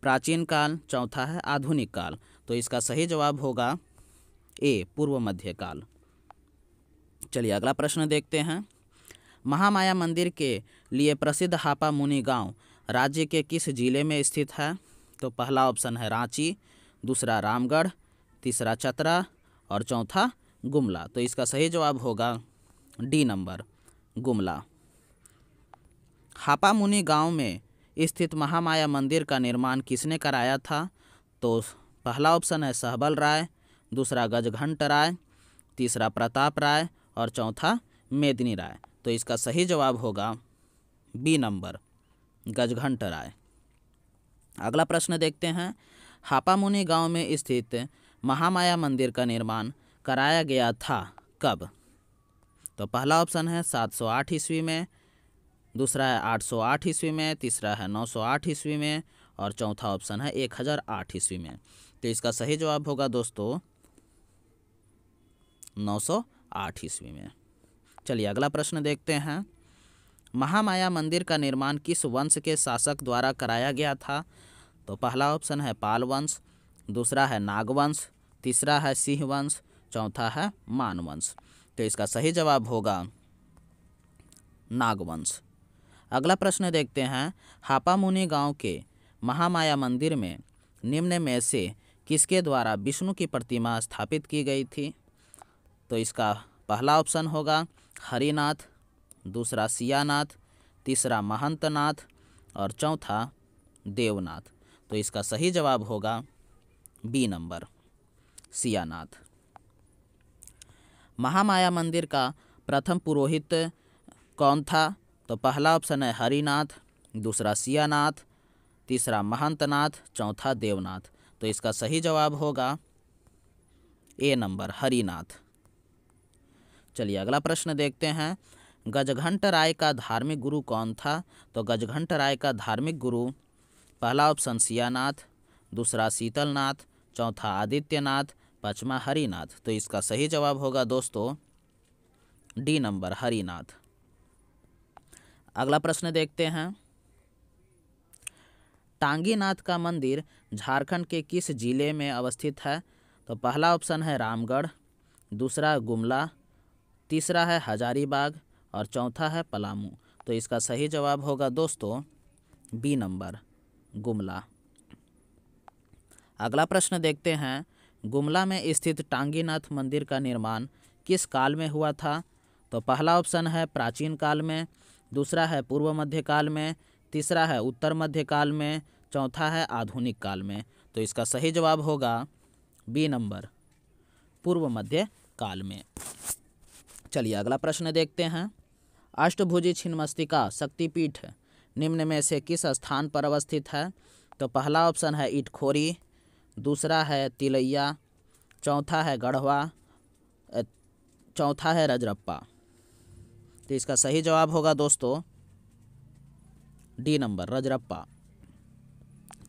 प्राचीन काल, चौथा है आधुनिक काल। तो इसका सही जवाब होगा ए, पूर्व मध्यकाल। चलिए अगला प्रश्न देखते हैं, महामाया मंदिर के लिए प्रसिद्ध हापामुनि गांव राज्य के किस जिले में स्थित है? तो पहला ऑप्शन है रांची, दूसरा रामगढ़, तीसरा चतरा और चौथा गुमला। तो इसका सही जवाब होगा डी नंबर, गुमला। हापामुनि गांव में स्थित महामाया मंदिर का निर्माण किसने कराया था? तो पहला ऑप्शन है सहबल राय, दूसरा गजघंट राय, तीसरा प्रताप राय और चौथा मेदिनी राय। तो इसका सही जवाब होगा बी नंबर, गजघंट राय। अगला प्रश्न देखते हैं, हापामुनि गांव में स्थित महामाया मंदिर का निर्माण कराया गया था कब? तो पहला ऑप्शन है 708 ईस्वी में, दूसरा है 808 ईस्वी में, तीसरा है 908 ईस्वी में और चौथा ऑप्शन है 1008 ईस्वी में। तो इसका सही जवाब होगा दोस्तों 908 ईस्वी में। चलिए अगला प्रश्न देखते हैं, महामाया मंदिर का निर्माण किस वंश के शासक द्वारा कराया गया था? तो पहला ऑप्शन है पाल वंश, दूसरा है नागवंश, तीसरा है सिंह वंश, चौथा है मान वंश। तो इसका सही जवाब होगा नागवंश। अगला प्रश्न देखते हैं, हापामुनि गांव के महामाया मंदिर में निम्न में से किसके द्वारा विष्णु की प्रतिमा स्थापित की गई थी? तो इसका पहला ऑप्शन होगा हरिनाथ, दूसरा सियानाथ, तीसरा महंतनाथ और चौथा देवनाथ। तो इसका सही जवाब होगा बी नंबर, सियानाथ। महामाया मंदिर का प्रथम पुरोहित कौन था? तो पहला ऑप्शन है हरिनाथ, दूसरा सियानाथ, तीसरा महंतनाथ, चौथा देवनाथ। तो इसका सही जवाब होगा ए नंबर, हरिनाथ। चलिए अगला प्रश्न देखते हैं, गजघंट राय का धार्मिक गुरु कौन था? तो गजघंट राय का धार्मिक गुरु पहला ऑप्शन सियानाथ, दूसरा शीतलनाथ, चौथा आदित्यनाथ, पांचवा हरिनाथ। तो इसका सही जवाब होगा दोस्तों डी नंबर, हरिनाथ। अगला प्रश्न देखते हैं, टांगीनाथ का मंदिर झारखंड के किस जिले में अवस्थित है? तो पहला ऑप्शन है रामगढ़, दूसरा गुमला, तीसरा है हजारीबाग और चौथा है पलामू। तो इसका सही जवाब होगा दोस्तों बी नंबर, गुमला। अगला प्रश्न देखते हैं, गुमला में स्थित टांगीनाथ मंदिर का निर्माण किस काल में हुआ था? तो पहला ऑप्शन है प्राचीन काल में, दूसरा है पूर्व मध्य काल में, तीसरा है उत्तर मध्य काल में, चौथा है आधुनिक काल में। तो इसका सही जवाब होगा बी नंबर, पूर्व मध्य काल में। चलिए अगला प्रश्न देखते हैं, अष्टभुजी छिन्नमस्तिका शक्तिपीठ निम्न में से किस स्थान पर अवस्थित है? तो पहला ऑप्शन है इटखोरी, दूसरा है तिलैया, चौथा है गढ़वा, चौथा है रजरप्पा। तो इसका सही जवाब होगा दोस्तों डी नंबर, रजरप्पा।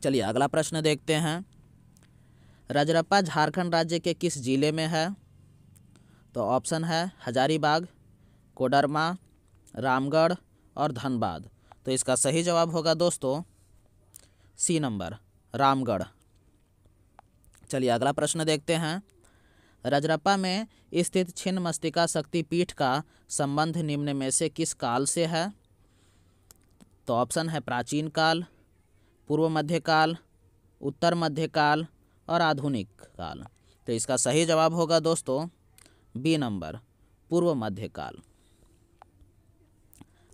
चलिए अगला प्रश्न देखते हैं, रजरप्पा झारखंड राज्य के किस जिले में है? तो ऑप्शन है हजारीबाग, कोडरमा, रामगढ़ और धनबाद। तो इसका सही जवाब होगा दोस्तों सी नंबर, रामगढ़। चलिए अगला प्रश्न देखते हैं। रजरप्पा में स्थित छिन्नमस्तिका शक्तिपीठ का संबंध निम्न में से किस काल से है? तो ऑप्शन है प्राचीन काल, पूर्व मध्यकाल, उत्तर मध्यकाल और आधुनिक काल। तो इसका सही जवाब होगा दोस्तों बी नंबर, पूर्व मध्यकाल।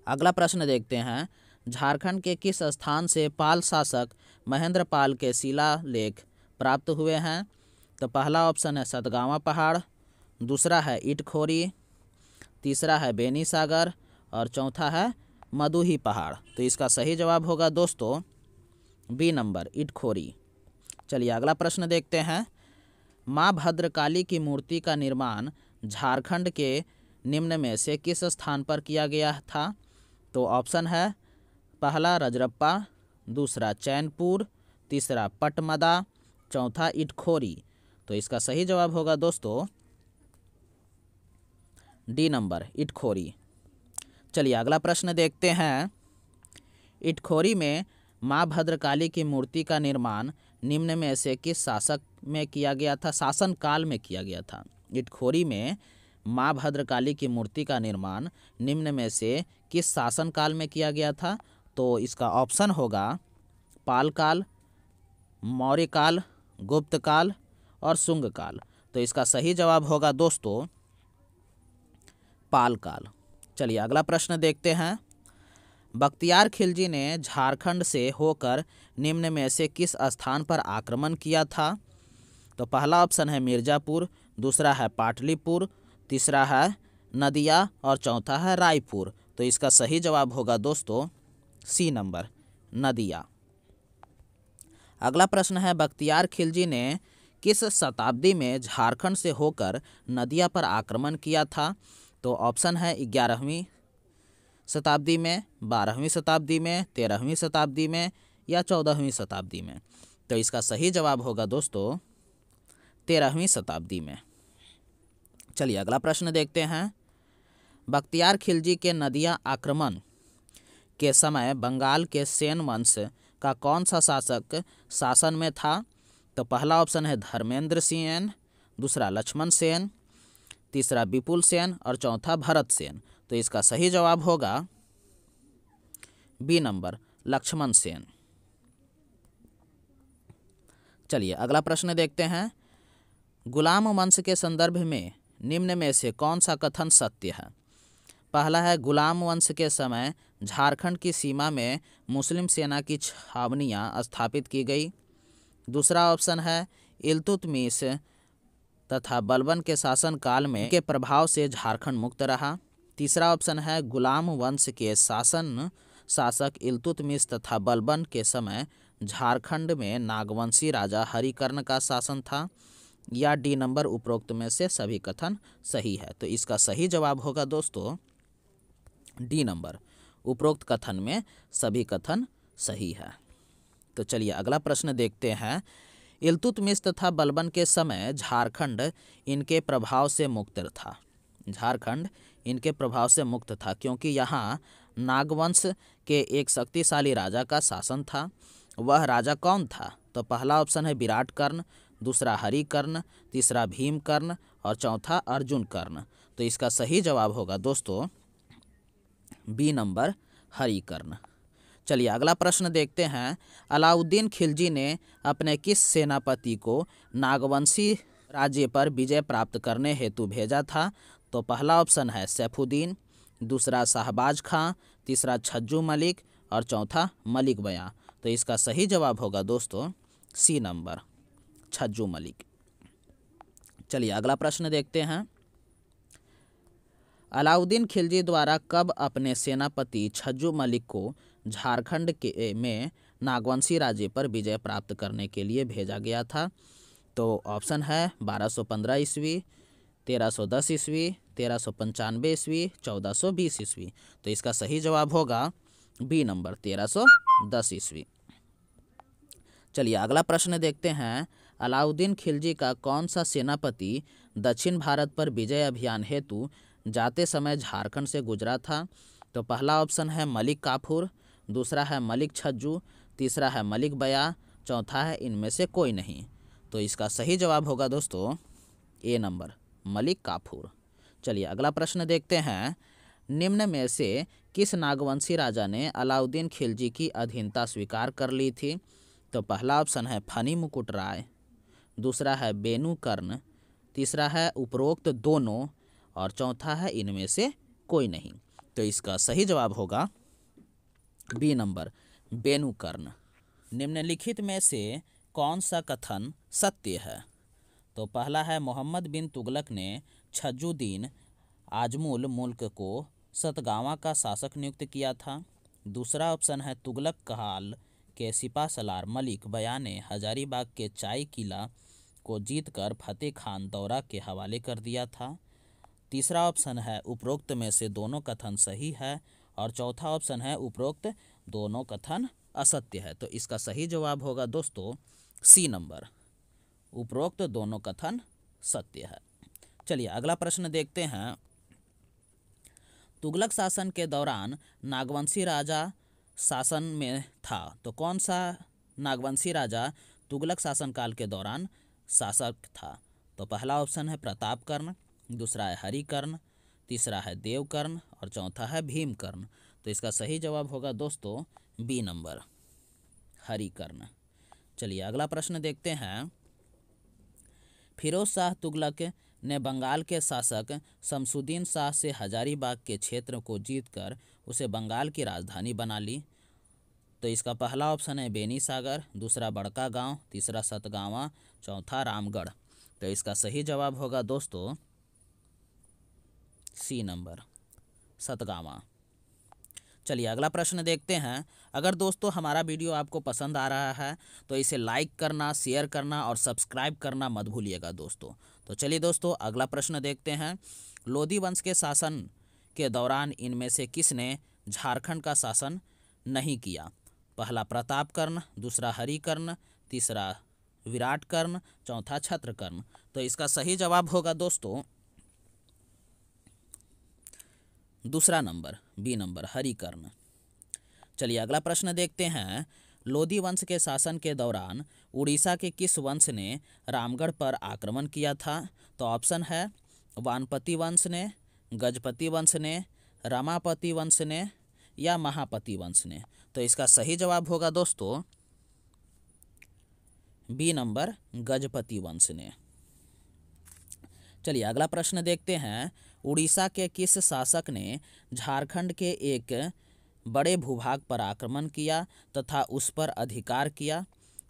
अगला प्रश्न देखते हैं। झारखंड के किस स्थान से पाल शासक महेंद्र पाल के शिलालेख प्राप्त हुए हैं? तो पहला ऑप्शन है सतगावा पहाड़, दूसरा है इटखोरी, तीसरा है बेनी सागर और चौथा है मधुही पहाड़। तो इसका सही जवाब होगा दोस्तों बी नंबर, इटखोरी। चलिए अगला प्रश्न देखते हैं। माँ भद्रकाली की मूर्ति का निर्माण झारखंड के निम्न में से किस स्थान पर किया गया था? तो ऑप्शन है पहला रजरप्पा, दूसरा चैनपुर, तीसरा पटमदा, चौथा इटखोरी। तो इसका सही जवाब होगा दोस्तों डी नंबर, इटखोरी। चलिए अगला प्रश्न देखते हैं। इटखोरी में माँ भद्रकाली की मूर्ति का निर्माण निम्न में से किस शासक में किया गया था, शासन काल में किया गया था? इटखोरी में माँ भद्रकाली की मूर्ति का निर्माण निम्न में से किस शासन काल में किया गया था? तो इसका ऑप्शन होगा पाल काल, मौर्य काल, गुप्त काल और शुंग काल। तो इसका सही जवाब होगा दोस्तों पाल काल। चलिए अगला प्रश्न देखते हैं। बख्तियार खिलजी ने झारखंड से होकर निम्न में से किस स्थान पर आक्रमण किया था? तो पहला ऑप्शन है मिर्ज़ापुर, दूसरा है पाटलिपुर, तीसरा है नदिया और चौथा है रायपुर। तो इसका सही जवाब होगा दोस्तों सी नंबर, नदिया। अगला प्रश्न है बख्तियार खिलजी ने किस शताब्दी में झारखंड से होकर नदिया पर आक्रमण किया था? तो ऑप्शन है 11वीं शताब्दी में, 12वीं शताब्दी में, 13वीं शताब्दी में या 14वीं शताब्दी में। तो इसका सही जवाब होगा दोस्तों 13वीं शताब्दी में। चलिए अगला प्रश्न देखते हैं। बख्तियार खिलजी के नदिया आक्रमण के समय बंगाल के सेन वंश का कौन सा शासक शासन में था? तो पहला ऑप्शन है धर्मेंद्र सेन, दूसरा लक्ष्मण सेन, तीसरा विपुल सेन और चौथा भरत सेन। तो इसका सही जवाब होगा बी नंबर, लक्ष्मण सेन। चलिए अगला प्रश्न देखते हैं। गुलाम वंश के संदर्भ में निम्न में से कौन सा कथन सत्य है? पहला है गुलाम वंश के समय झारखंड की सीमा में मुस्लिम सेना की छावनियां स्थापित की गई। दूसरा ऑप्शन है इल्तुतमिश तथा बलबन के शासन काल में के प्रभाव से झारखंड मुक्त रहा। तीसरा ऑप्शन है गुलाम वंश के शासक इल्तुतमिश तथा बलबन के समय झारखंड में नागवंशी राजा हरिकर्ण का शासन था। या डी नंबर, उपरोक्त में से सभी कथन सही है। तो इसका सही जवाब होगा दोस्तों डी नंबर, उपरोक्त कथन में सभी कथन सही है। तो चलिए अगला प्रश्न देखते हैं। इल्तुतमिश तथा बलबन के समय झारखंड इनके प्रभाव से मुक्त था। झारखंड इनके प्रभाव से मुक्त था क्योंकि यहाँ नागवंश के एक शक्तिशाली राजा का शासन था। वह राजा कौन था? तो पहला ऑप्शन है विराट कर्ण, दूसरा हरिकर्ण, तीसरा भीमकर्ण और चौथा अर्जुन कर्ण। तो इसका सही जवाब होगा दोस्तों बी नंबर, हरिकर्ण। चलिए अगला प्रश्न देखते हैं। अलाउद्दीन खिलजी ने अपने किस सेनापति को नागवंशी राज्य पर विजय प्राप्त करने हेतु भेजा था? तो पहला ऑप्शन है सैफुद्दीन, दूसरा शाहबाज खां, तीसरा छज्जू मलिक और चौथा मलिक बयां। तो इसका सही जवाब होगा दोस्तों सी नंबर, छज्जू मलिक। चलिए अगला प्रश्न देखते हैं। अलाउद्दीन खिलजी द्वारा कब अपने सेनापति छज्जू मलिक को झारखंड के में नागवंशी राज्य पर विजय प्राप्त करने के लिए भेजा गया था? तो ऑप्शन है 1215 ईस्वी, 1310 ईस्वी, 1395 ईस्वी, 1420 ईस्वी। तो इसका सही जवाब होगा बी नंबर, 1310 ईस्वी। चलिए अगला प्रश्न देखते हैं। अलाउद्दीन खिलजी का कौन सा सेनापति दक्षिण भारत पर विजय अभियान हेतु जाते समय झारखंड से गुजरा था? तो पहला ऑप्शन है मलिक काफूर, दूसरा है मलिक छज्जू, तीसरा है मलिक बया, चौथा है इनमें से कोई नहीं। तो इसका सही जवाब होगा दोस्तों ए नंबर, मलिक काफूर। चलिए अगला प्रश्न देखते हैं। निम्न में से किस नागवंशी राजा ने अलाउद्दीन खिलजी की अधीनता स्वीकार कर ली थी? तो पहला ऑप्शन है फनी मुकुट राय, दूसरा है बेनू कर्ण, तीसरा है उपरोक्त दोनों और चौथा है इनमें से कोई नहीं। तो इसका सही जवाब होगा बी नंबर, बेनू कर्ण। निम्नलिखित में से कौन सा कथन सत्य है? तो पहला है मोहम्मद बिन तुगलक ने छज्जुद्दीन आजमुल मुल्क को सतगावा का शासक नियुक्त किया था। दूसरा ऑप्शन है तुगलक काल के सिपा सलार मलिक बया ने हजारीबाग के चाय किला को जीतकर फतेह खान दौरा के हवाले कर दिया था। तीसरा ऑप्शन है उपरोक्त में से दोनों कथन सही है और चौथा ऑप्शन है उपरोक्त दोनों कथन असत्य है। तो इसका सही जवाब होगा दोस्तों सी नंबर, उपरोक्त दोनों कथन सत्य है। चलिए अगला प्रश्न देखते हैं। तुगलक शासन के दौरान नागवंशी राजा शासन में था, तो कौन सा नागवंशी राजा तुगलक शासनकाल के दौरान शासक था? तो पहला ऑप्शन है प्रतापकर्ण, दूसरा है हरिकर्ण, तीसरा है देवकर्ण और चौथा है भीमकर्ण। तो इसका सही जवाब होगा दोस्तों बी नंबर, हरिकर्ण। चलिए अगला प्रश्न देखते हैं। फिरोज शाह तुगलक ने बंगाल के शासक शमसुद्दीन शाह से हजारीबाग के क्षेत्र को जीतकर उसे बंगाल की राजधानी बना ली। तो इसका पहला ऑप्शन है बेनी सागर, दूसरा बड़का गांव, तीसरा सतगावा, चौथा रामगढ़। तो इसका सही जवाब होगा दोस्तों सी नंबर, सतगावा। चलिए अगला प्रश्न देखते हैं। अगर दोस्तों हमारा वीडियो आपको पसंद आ रहा है तो इसे लाइक करना, शेयर करना और सब्सक्राइब करना मत भूलिएगा दोस्तों। तो चलिए दोस्तों अगला प्रश्न देखते हैं। लोधी वंश के शासन के दौरान इनमें से किसने झारखंड का शासन नहीं किया? पहला प्रतापकर्ण, दूसरा हरिकर्ण, तीसरा विराटकर्ण, चौथा छत्रकर्ण। तो इसका सही जवाब होगा दोस्तों दूसरा नंबर, बी नंबर, हरिकर्ण। चलिए अगला प्रश्न देखते हैं। लोधी वंश के शासन के दौरान उड़ीसा के किस वंश ने रामगढ़ पर आक्रमण किया था? तो ऑप्शन है वानपति वंश ने, गजपति वंश ने, रमापति वंश ने या महापति वंश ने। तो इसका सही जवाब होगा दोस्तों बी नंबर, गजपति वंश ने। चलिए अगला प्रश्न देखते हैं। उड़ीसा के किस शासक ने झारखंड के एक बड़े भूभाग पर आक्रमण किया तथा उस पर अधिकार किया?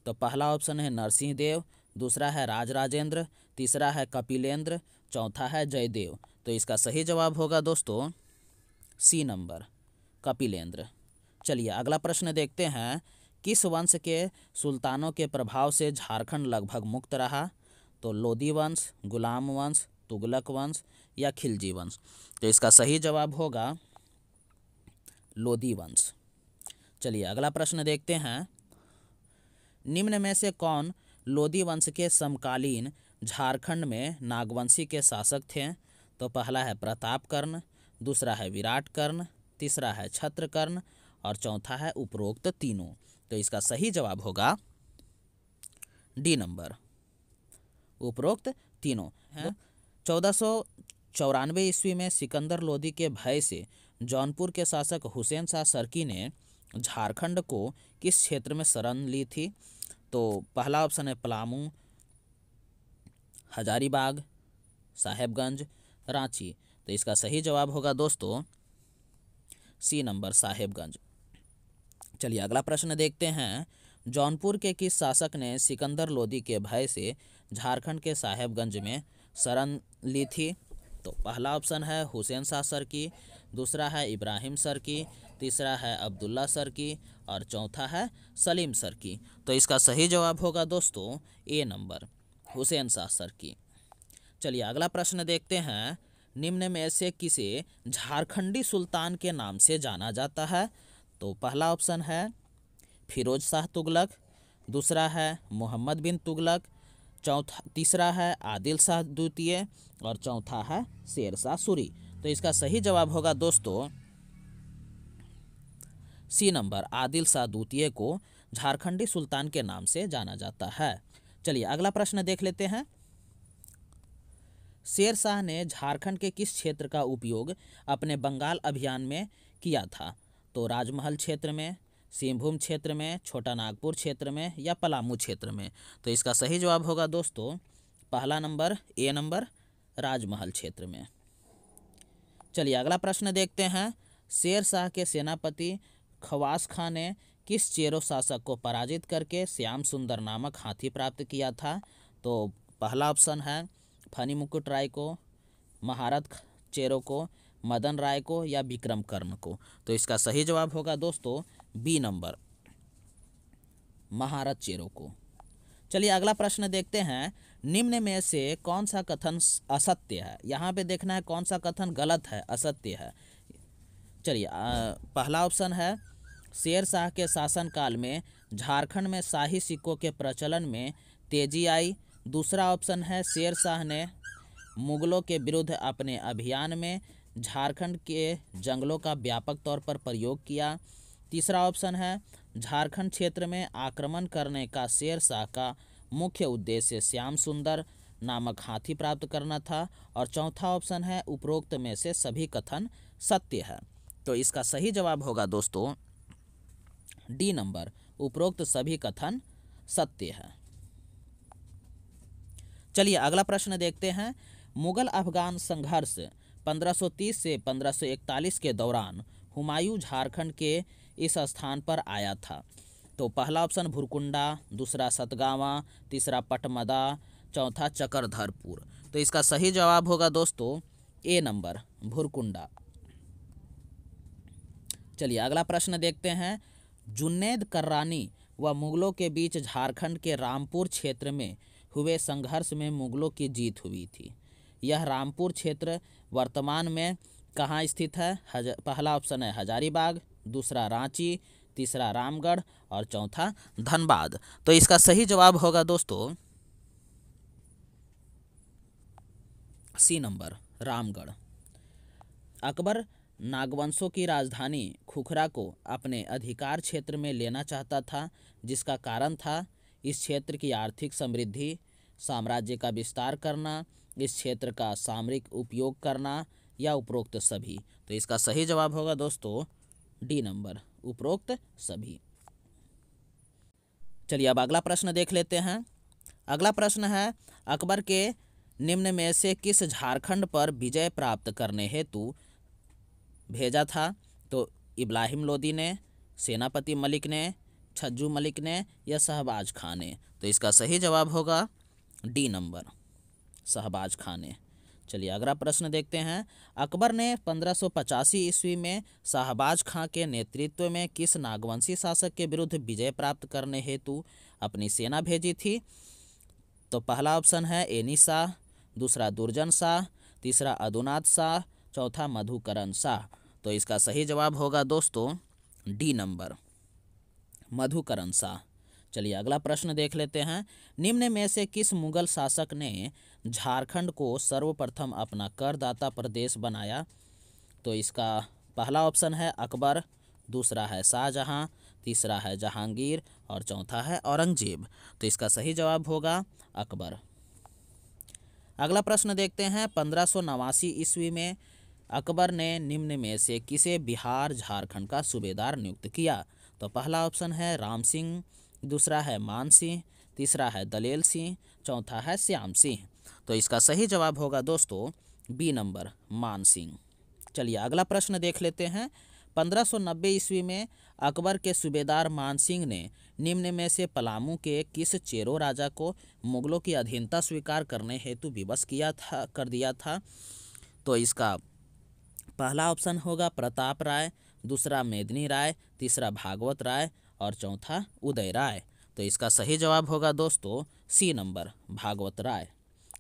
तो पहला ऑप्शन है नरसिंह देव, दूसरा है राजराजेंद्र, तीसरा है कपिलेंद्र, चौथा है जयदेव। तो इसका सही जवाब होगा दोस्तों सी नंबर, कपिलेंद्र। चलिए अगला प्रश्न देखते हैं। किस वंश के सुल्तानों के प्रभाव से झारखंड लगभग मुक्त रहा? तो लोधी वंश, गुलाम वंश, तुगलक वंश या खिलजी वंश। तो इसका सही जवाब होगा लोधी वंश। चलिए अगला प्रश्न देखते हैं। निम्न में से कौन लोधी वंश के समकालीन झारखंड में नागवंशी के शासक थे? तो पहला है प्रतापकर्ण, दूसरा है विराटकर्ण, तीसरा है छत्रकर्ण और चौथा है उपरोक्त तीनों। तो इसका सही जवाब होगा डी नंबर, उपरोक्त तीनों हैं। 1494 ईस्वी में सिकंदर लोधी के भय से जौनपुर के शासक हुसैन शाह सरकी ने झारखंड को किस क्षेत्र में शरण ली थी? तो पहला ऑप्शन है पलामू, हजारीबाग, साहेबगंज, रांची। तो इसका सही जवाब होगा दोस्तों सी नंबर, साहेबगंज। चलिए अगला प्रश्न देखते हैं। जौनपुर के किस शासक ने सिकंदर लोधी के भय से झारखंड के साहेबगंज में शरण ली थी? तो पहला ऑप्शन है हुसैन शाह सरकी, दूसरा है इब्राहिम सरकी, तीसरा है अब्दुल्ला सरकी और चौथा है सलीम सरकी। तो इसका सही जवाब होगा दोस्तों ए नंबर, हुसैन शाह सरकी। चलिए अगला प्रश्न देखते हैं। निम्न में से किसे झारखंडी सुल्तान के नाम से जाना जाता है? तो पहला ऑप्शन है फिरोज शाह तुगलक, दूसरा है मोहम्मद बिन तुगलक, तीसरा है आदिल शाह द्वितीय और चौथा है शेर शाह सूरी। तो इसका सही जवाब होगा दोस्तों सी नंबर, आदिल शाह द्वितीय को झारखंडी सुल्तान के नाम से जाना जाता है। चलिए अगला प्रश्न देख लेते हैं। शेर शाह ने झारखंड के किस क्षेत्र का उपयोग अपने बंगाल अभियान में किया था? तो राजमहल क्षेत्र में, सिंहभूम क्षेत्र में, छोटा नागपुर क्षेत्र में या पलामू क्षेत्र में? तो इसका सही जवाब होगा दोस्तों पहला नंबर, ए नंबर, राजमहल क्षेत्र में। चलिए अगला प्रश्न देखते हैं। शेर शाह के सेनापति खवास खां ने किस चेरो शासक को पराजित करके श्याम सुंदर नामक हाथी प्राप्त किया था? तो पहला ऑप्शन है फनी मुकुट राय को, महारत चेरो को, मदन राय को या विक्रम कर्ण को? तो इसका सही जवाब होगा दोस्तों बी नंबर, महारत चेरो को। चलिए अगला प्रश्न देखते हैं। निम्न में से कौन सा कथन असत्य है? यहाँ पे देखना है कौन सा कथन गलत है, असत्य है। चलिए पहला ऑप्शन है शेर शाह के शासनकाल में झारखंड में शाही सिक्कों के प्रचलन में तेजी आई। दूसरा ऑप्शन है शेर शाह ने मुगलों के विरुद्ध अपने अभियान में झारखंड के जंगलों का व्यापक तौर पर प्रयोग किया। तीसरा ऑप्शन है झारखंड क्षेत्र में आक्रमण करने का शेर शाह का मुख्य उद्देश्य श्याम सुंदर नामक हाथी प्राप्त करना था। और चौथा ऑप्शन है उपरोक्त में से सभी कथन सत्य है। तो इसका सही जवाब होगा दोस्तों डी नंबर, उपरोक्त सभी कथन सत्य है। चलिए अगला प्रश्न देखते हैं। मुगल अफगान संघर्ष 1530 से 1541 के दौरान हुमायूं झारखंड के इस स्थान पर आया था। तो पहला ऑप्शन भुरकुंडा, दूसरा सतगावा, तीसरा पटमदा, चौथा चकरधरपुर। तो इसका सही जवाब होगा दोस्तों ए नंबर, भुरकुंडा। चलिए अगला प्रश्न देखते हैं। जुन्नैद कर्रानी व मुगलों के बीच झारखंड के रामपुर क्षेत्र में हुए संघर्ष में मुगलों की जीत हुई थी। यह रामपुर क्षेत्र वर्तमान में कहाँ स्थित है? पहला ऑप्शन है हजारीबाग, दूसरा रांची, तीसरा रामगढ़ और चौथा धनबाद। तो इसका सही जवाब होगा दोस्तों सी नंबर, रामगढ़। अकबर नागवंशों की राजधानी खुखरा को अपने अधिकार क्षेत्र में लेना चाहता था, जिसका कारण था इस क्षेत्र की आर्थिक समृद्धि, साम्राज्य का विस्तार करना, इस क्षेत्र का सामरिक उपयोग करना या उपरोक्त सभी। तो इसका सही जवाब होगा दोस्तों डी नंबर, उपरोक्त सभी। चलिए अब अगला प्रश्न देख लेते हैं। अगला प्रश्न है अकबर के निम्न में से किस झारखंड पर विजय प्राप्त करने हेतु भेजा था? तो इब्राहिम लोदी ने, सेनापति मलिक ने, छज्जू मलिक ने या शहबाज खां ने? तो इसका सही जवाब होगा डी नंबर, शहबाज खां ने। चलिए अगला प्रश्न देखते हैं। अकबर ने 1585 ईस्वी में शहबाज खां के नेतृत्व में किस नागवंशी शासक के विरुद्ध विजय प्राप्त करने हेतु अपनी सेना भेजी थी? तो पहला ऑप्शन है एनी शाह, दूसरा दुर्जन शाह, तीसरा अदुनाथ शाह, चौथा मधुकरण शाह। तो इसका सही जवाब होगा दोस्तों डी नंबर, मधुकरण शाह। चलिए अगला प्रश्न देख लेते हैं। निम्न में से किस मुगल शासक ने झारखंड को सर्वप्रथम अपना करदाता प्रदेश बनाया? तो इसका पहला ऑप्शन है अकबर, दूसरा है शाहजहां, तीसरा है जहांगीर और चौथा है औरंगजेब। तो इसका सही जवाब होगा अकबर। अगला प्रश्न देखते हैं। 1589 ईस्वी में अकबर ने निम्न में से किसे बिहार झारखंड का सूबेदार नियुक्त किया? तो पहला ऑप्शन है राम सिंह, दूसरा है मान सिंह, तीसरा है दलेल सिंह, चौथा है श्याम सिंह। तो इसका सही जवाब होगा दोस्तों बी नंबर, मान सिंह। चलिए अगला प्रश्न देख लेते हैं। 1590 ईस्वी में अकबर के सूबेदार मान सिंह ने निम्न में से पलामू के किस चेरो राजा को मुगलों की अधीनता स्वीकार करने हेतु विवश कर दिया था? तो इसका पहला ऑप्शन होगा प्रताप राय, दूसरा मेदिनी राय, तीसरा भागवत राय और चौथा उदय राय। तो इसका सही जवाब होगा दोस्तों सी नंबर, भागवत राय।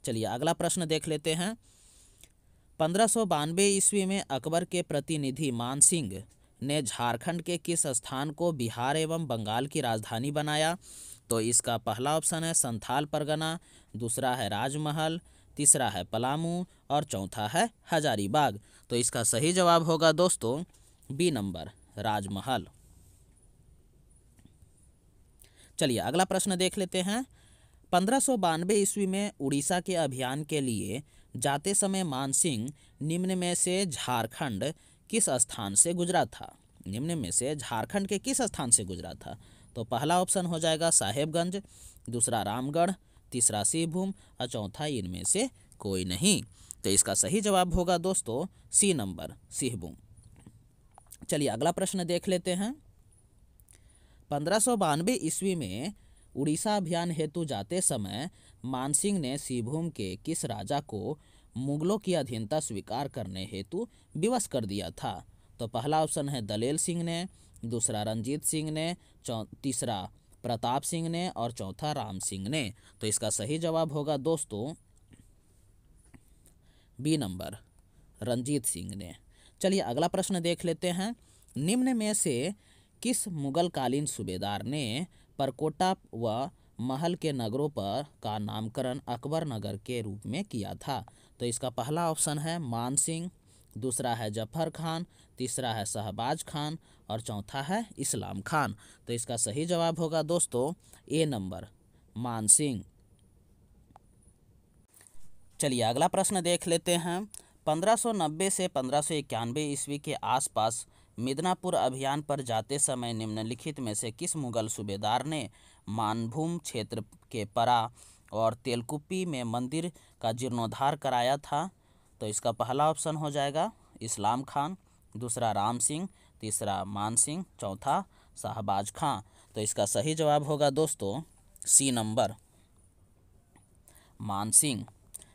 चलिए अगला प्रश्न देख लेते हैं। 1592 ईस्वी में अकबर के प्रतिनिधि मान सिंह ने झारखंड के किस स्थान को बिहार एवं बंगाल की राजधानी बनाया? तो इसका पहला ऑप्शन है संथाल परगना, दूसरा है राजमहल, तीसरा है पलामू और चौथा है हजारीबाग। तो इसका सही जवाब होगा दोस्तों बी नंबर राजमहल। चलिए अगला प्रश्न देख लेते हैं। 1592 ईस्वी में उड़ीसा के अभियान के लिए जाते समय मानसिंह निम्न में से झारखंड किस स्थान से गुजरा था? निम्न में से झारखंड के किस स्थान से गुजरा था? तो पहला ऑप्शन हो जाएगा साहेबगंज, दूसरा रामगढ़, तीसरा सिंहभूम और चौथा इनमें से कोई नहीं। तो इसका सही जवाब होगा दोस्तों सी नंबर सिंहभूम। चलिए अगला प्रश्न देख लेते हैं। 1592 ईस्वी में उड़ीसा अभियान हेतु जाते समय मानसिंह ने सिंहभूम के किस राजा को मुगलों की अधीनता स्वीकार करने हेतु विवश कर दिया था? तो पहला ऑप्शन है दलेल सिंह ने, दूसरा रंजीत सिंह ने, तीसरा प्रताप सिंह ने और चौथा राम सिंह ने। तो इसका सही जवाब होगा दोस्तों बी नंबर रंजीत सिंह ने। चलिए अगला प्रश्न देख लेते हैं। निम्न में से किस मुगल कालीन सूबेदार ने परकोटा व महल के नगरों पर का नामकरण अकबर नगर के रूप में किया था? तो इसका पहला ऑप्शन है मान सिंह, दूसरा है जफर खान, तीसरा है शहबाज खान और चौथा है इस्लाम खान। तो इसका सही जवाब होगा दोस्तों ए नंबर मान सिंह। चलिए अगला प्रश्न देख लेते हैं। 1590 से 1591 ईस्वी के आसपास मिदनापुर अभियान पर जाते समय निम्नलिखित में से किस मुगल सूबेदार ने मानभूम क्षेत्र के परा और तेलकुप्पी में मंदिर का जीर्णोद्धार कराया था? तो इसका पहला ऑप्शन हो जाएगा इस्लाम खान, दूसरा राम सिंह, तीसरा मान सिंह, चौथा शहबाज खां। तो इसका सही जवाब होगा दोस्तों सी नंबर मान सिंह।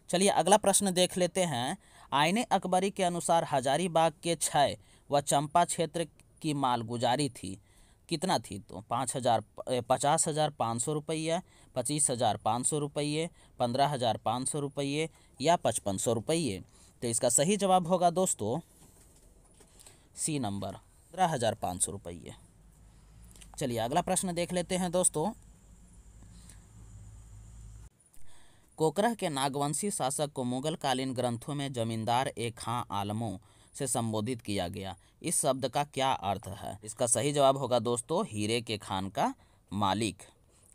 चलिए अगला प्रश्न देख लेते हैं। आईने अकबरी के अनुसार हजारीबाग के क्षय व चंपा क्षेत्र की मालगुजारी थी कितना थी? तो 50,500 रुपये, 25,500 रुपये, 15,500 रुपये या 5500 रुपये। तो इसका सही जवाब होगा दोस्तों सी नंबर 15,500 रुपये। चलिए अगला प्रश्न देख लेते हैं दोस्तों। कोकरह के नागवंशी शासक को मुगल कालीन ग्रंथों में जमींदार ए खां आलमों से संबोधित किया गया। इस शब्द का क्या अर्थ है? इसका सही जवाब होगा दोस्तों हीरे के खान का मालिक।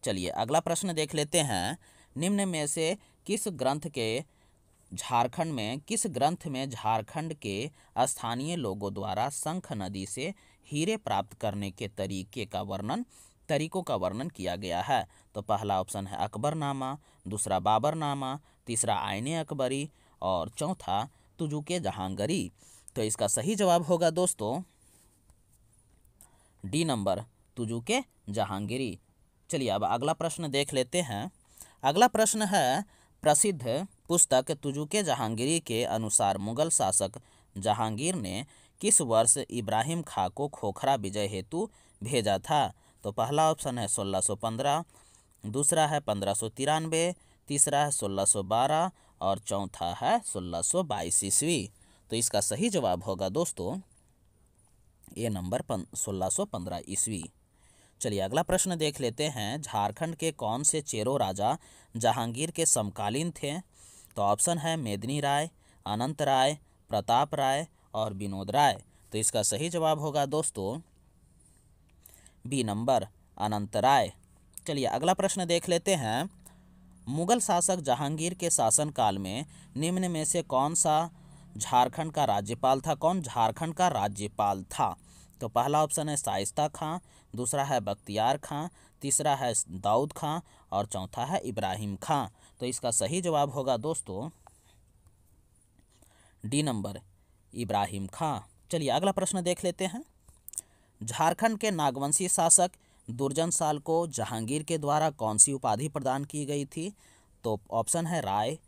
चलिए अगला प्रश्न देख लेते हैं। निम्न में से किस ग्रंथ में झारखंड के स्थानीय लोगों द्वारा शंख नदी से हीरे प्राप्त करने के तरीकों का वर्णन किया गया है? तो पहला ऑप्शन है अकबरनामा, दूसरा बाबरनामा, तीसरा आईने अकबरी और चौथा तुजुके जहांगीरी। तो इसका सही जवाब होगा दोस्तों डी नंबर तुजुके जहांगीरी। चलिए अब अगला प्रश्न देख लेते हैं। अगला प्रश्न है प्रसिद्ध पुस्तक तुजुके जहांगीरी के अनुसार मुगल शासक जहांगीर ने किस वर्ष इब्राहिम खां को खोखरा विजय हेतु भेजा था? तो पहला ऑप्शन है 1615, दूसरा है 1593, तीसरा है 1612 और चौथा है 1622 ईस्वी। तो इसका सही जवाब होगा दोस्तों ए नंबर 1615 ईस्वी। चलिए अगला प्रश्न देख लेते हैं। झारखंड के कौन से चेरो राजा जहांगीर के समकालीन थे? तो ऑप्शन है मेदिनी राय, अनंत राय, प्रताप राय और विनोद राय। तो इसका सही जवाब होगा दोस्तों बी नंबर अनंत राय। चलिए अगला प्रश्न देख लेते हैं। मुगल शासक जहांगीर के शासनकाल में निम्न में से कौन सा झारखंड का राज्यपाल था? कौन झारखंड का राज्यपाल था? तो पहला ऑप्शन है शाइस्ता खां, दूसरा है बख्तियार खां, तीसरा है दाऊद खां और चौथा है इब्राहिम खां। तो इसका सही जवाब होगा दोस्तों डी नंबर इब्राहिम खां। चलिए अगला प्रश्न देख लेते हैं। झारखंड के नागवंशी शासक दुर्जन साल को जहांगीर के द्वारा कौन सी उपाधि प्रदान की गई थी? तो ऑप्शन है राय,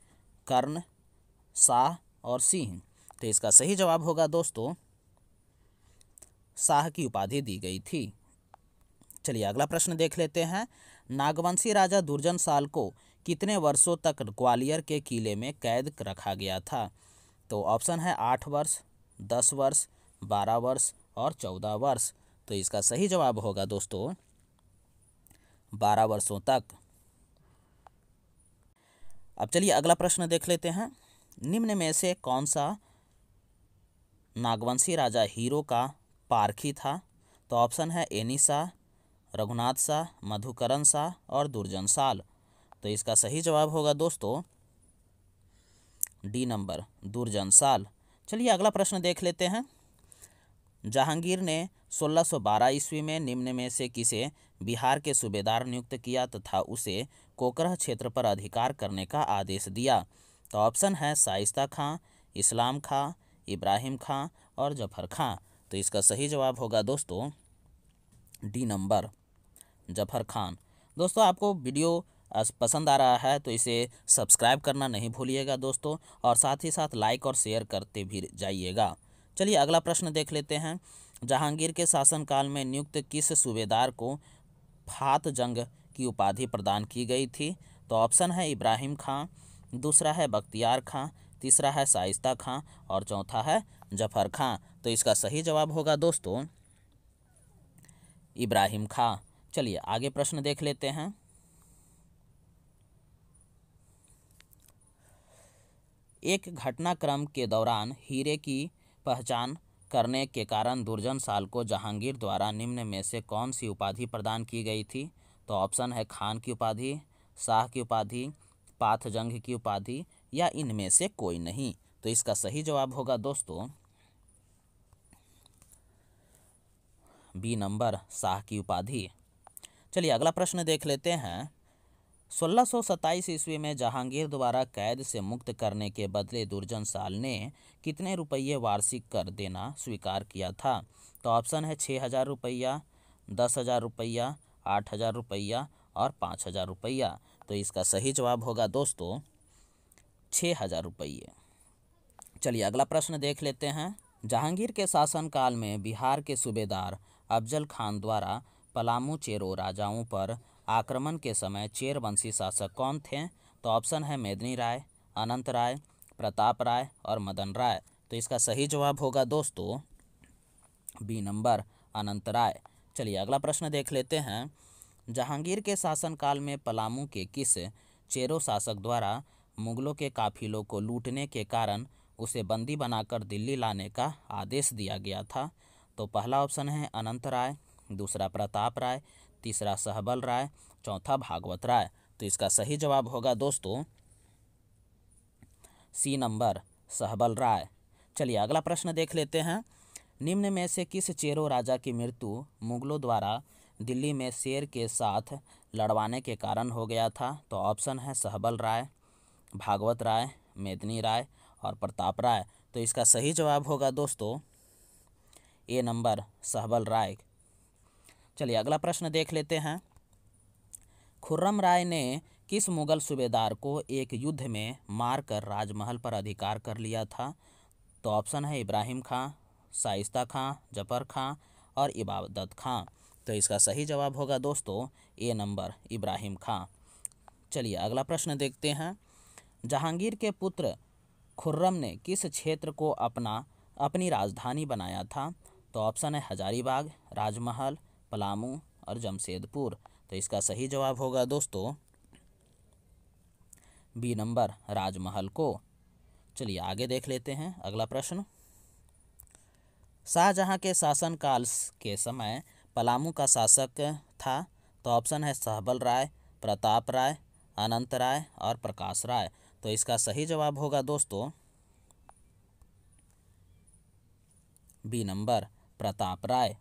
कर्ण, शाह और सिंह। तो इसका सही जवाब होगा दोस्तों शाह की उपाधि दी गई थी। चलिए अगला प्रश्न देख लेते हैं। नागवंशी राजा दुर्जन साल को कितने वर्षों तक ग्वालियर के किले में कैद रखा गया था? तो ऑप्शन है 8 वर्ष, 10 वर्ष, 12 वर्ष और 14 वर्ष। तो इसका सही जवाब होगा दोस्तों 12 वर्षों तक। अब चलिए अगला प्रश्न देख लेते हैं। निम्न में से कौन सा नागवंशी राजा हीरो का पारखी था? तो ऑप्शन है एनी शाह, रघुनाथ शाह, मधुकरण शाह और दुर्जन साल। तो इसका सही जवाब होगा दोस्तों डी नंबर दुर्जन साल। चलिए अगला प्रश्न देख लेते हैं। जहांगीर ने 1612 ईस्वी में निम्न में से किसे बिहार के सूबेदार नियुक्त किया तथा उसे कोकरह क्षेत्र पर अधिकार करने का आदेश दिया? तो ऑप्शन है शाइस्ता खां, इस्लाम खां, इब्राहिम खां और जफर खां। तो इसका सही जवाब होगा दोस्तों डी नंबर जफर खान। दोस्तों आपको वीडियो पसंद आ रहा है तो इसे सब्सक्राइब करना नहीं भूलिएगा दोस्तों, और साथ ही साथ लाइक और शेयर करते भी जाइएगा। चलिए अगला प्रश्न देख लेते हैं। जहांगीर के शासनकाल में नियुक्त किस सूबेदार को फात जंग की उपाधि प्रदान की गई थी? तो ऑप्शन है इब्राहिम खां, दूसरा है बख्तियार खां, तीसरा है शाइस्ता खां और चौथा है जफर खां। तो इसका सही जवाब होगा दोस्तों इब्राहिम खां। चलिए आगे प्रश्न देख लेते हैं। एक घटनाक्रम के दौरान हीरे की पहचान करने के कारण दुर्जन साल को जहांगीर द्वारा निम्न में से कौन सी उपाधि प्रदान की गई थी? तो ऑप्शन है खान की उपाधि, शाह की उपाधि, पाथजंग की उपाधि या इनमें से कोई नहीं। तो इसका सही जवाब होगा दोस्तों बी नंबर शाह की उपाधि। चलिए अगला प्रश्न देख लेते हैं। 1627 ईस्वी में जहांगीर द्वारा कैद से मुक्त करने के बदले दुर्जन साल ने कितने रुपये वार्षिक कर देना स्वीकार किया था? तो ऑप्शन है 6,000 रुपया, 10,000 रुपया, 8,000 रुपया और 5,000 रुपया। तो इसका सही जवाब होगा दोस्तों 6,000 रुपये। चलिए अगला प्रश्न देख लेते हैं। जहांगीर के शासनकाल में बिहार के सूबेदार अफजल खान द्वारा पलामू चेरो राजाओं पर आक्रमण के समय चेर वंशी शासक कौन थे? तो ऑप्शन है मेदिनी राय, अनंत राय, प्रताप राय और मदन राय। तो इसका सही जवाब होगा दोस्तों बी नंबर अनंत राय। चलिए अगला प्रश्न देख लेते हैं। जहांगीर के शासनकाल में पलामू के किस चेरो शासक द्वारा मुगलों के काफिलों को लूटने के कारण उसे बंदी बनाकर दिल्ली लाने का आदेश दिया गया था? तो पहला ऑप्शन है अनंत राय, दूसरा प्रताप राय, तीसरा सहबल राय, चौथा भागवत राय। तो इसका सही जवाब होगा दोस्तों सी नंबर सहबल राय। चलिए अगला प्रश्न देख लेते हैं। निम्न में से किस चेरो राजा की मृत्यु मुगलों द्वारा दिल्ली में शेर के साथ लड़वाने के कारण हो गया था? तो ऑप्शन है सहबल राय, भागवत राय, मेदिनी राय और प्रताप राय। तो इसका सही जवाब होगा दोस्तों ए नंबर सहबल राय। चलिए अगला प्रश्न देख लेते हैं। खुर्रम राय ने किस मुगल सूबेदार को एक युद्ध में मारकर राजमहल पर अधिकार कर लिया था? तो ऑप्शन है इब्राहिम खां, शाइस्ता खां, जफर खां और इबादत खां। तो इसका सही जवाब होगा दोस्तों ए नंबर इब्राहिम खां। चलिए अगला प्रश्न देखते हैं। जहांगीर के पुत्र खुर्रम ने किस क्षेत्र को अपनी राजधानी बनाया था? तो ऑप्शन है हजारीबाग, राजमहल, पलामू और जमशेदपुर। तो इसका सही जवाब होगा दोस्तों बी नंबर राजमहल को। चलिए आगे देख लेते हैं अगला प्रश्न। शाहजहां के शासनकाल के समय पलामू का शासक था? तो ऑप्शन है सहबल राय, प्रताप राय, अनंत राय और प्रकाश राय। तो इसका सही जवाब होगा दोस्तों बी नंबर प्रताप राय।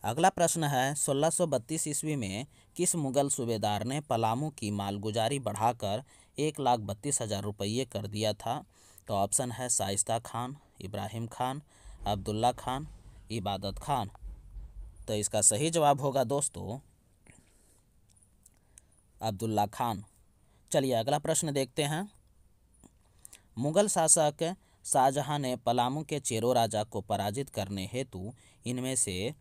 अगला प्रश्न है 1632 ईस्वी में किस मुगल सूबेदार ने पलामू की मालगुजारी बढ़ाकर 1,32,000 रुपये कर दिया था? तो ऑप्शन है शाइस्ता खान, इब्राहिम खान, अब्दुल्ला खान, इबादत खान। तो इसका सही जवाब होगा दोस्तों अब्दुल्ला खान। चलिए अगला प्रश्न देखते हैं। मुगल शासक शाहजहां ने पलामू के चेरो राजा को पराजित करने हेतु इनमें से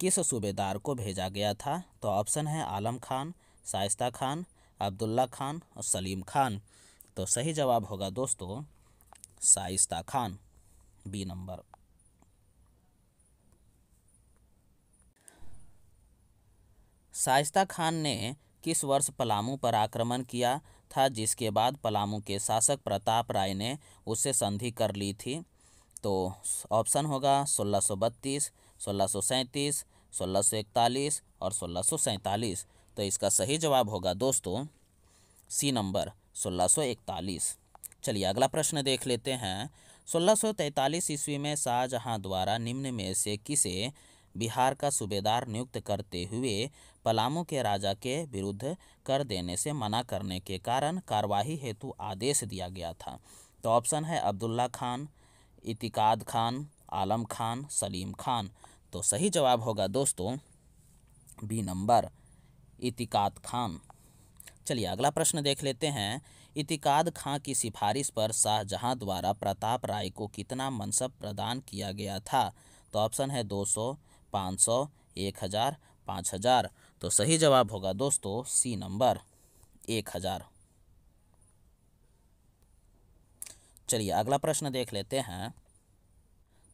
किस सूबेदार को भेजा गया था? तो ऑप्शन है आलम खान, शाइस्ता खान, अब्दुल्ला खान और सलीम खान। तो सही जवाब होगा दोस्तों शाइस्ता खान बी नंबर। शाइस्ता खान ने किस वर्ष पलामू पर आक्रमण किया था, जिसके बाद पलामू के शासक प्रताप राय ने उससे संधि कर ली थी? तो ऑप्शन होगा 1632, 1637, 1641 और 1647। तो इसका सही जवाब होगा दोस्तों सी नंबर 1641। चलिए अगला प्रश्न देख लेते हैं। 1643 ईस्वी में शाहजहां द्वारा निम्न में से किसे बिहार का सूबेदार नियुक्त करते हुए पलामू के राजा के विरुद्ध कर देने से मना करने के कारण कार्यवाही हेतु आदेश दिया गया था? तो ऑप्शन है अब्दुल्ला खान, इतिकाद खान, आलम खान, सलीम खान। तो सही जवाब होगा दोस्तों बी नंबर इतिकाद खान। चलिए अगला प्रश्न देख लेते हैं। इतिकाद खां की सिफारिश पर शाहजहां द्वारा प्रताप राय को कितना मनसब प्रदान किया गया था? तो ऑप्शन है 200, 500, 1000, 5000। तो सही जवाब होगा दोस्तों सी नंबर 1000। चलिए अगला प्रश्न देख लेते हैं।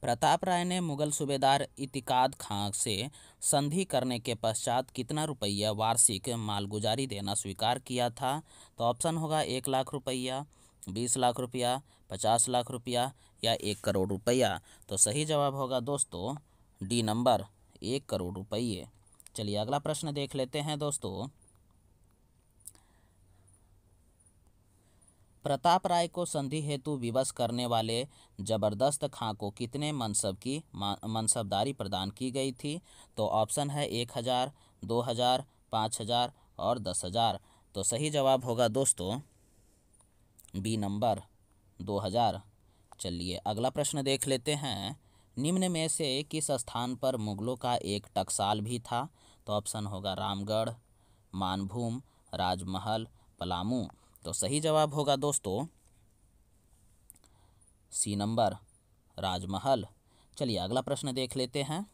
प्रताप राय ने मुगल सूबेदार इतिकाद खां से संधि करने के पश्चात कितना रुपया वार्षिक मालगुजारी देना स्वीकार किया था? तो ऑप्शन होगा 1 लाख रुपया, 20 लाख रुपया, 50 लाख रुपया या 1 करोड़ रुपया। तो सही जवाब होगा दोस्तों डी नंबर 1 करोड़ रुपये। चलिए अगला प्रश्न देख लेते हैं दोस्तों। प्रताप राय को संधि हेतु विवश करने वाले जबरदस्त खां को कितने मनसब की मनसबदारी प्रदान की गई थी? तो ऑप्शन है 1000, 2000, 5000 और 10,000। तो सही जवाब होगा दोस्तों बी नंबर 2000। चलिए अगला प्रश्न देख लेते हैं। निम्न में से किस स्थान पर मुगलों का एक टकसाल भी था? तो ऑप्शन होगा रामगढ़, मानभूम, राजमहल, पलामू। तो सही जवाब होगा दोस्तों सी नंबर राजमहल। चलिए अगला प्रश्न देख लेते हैं।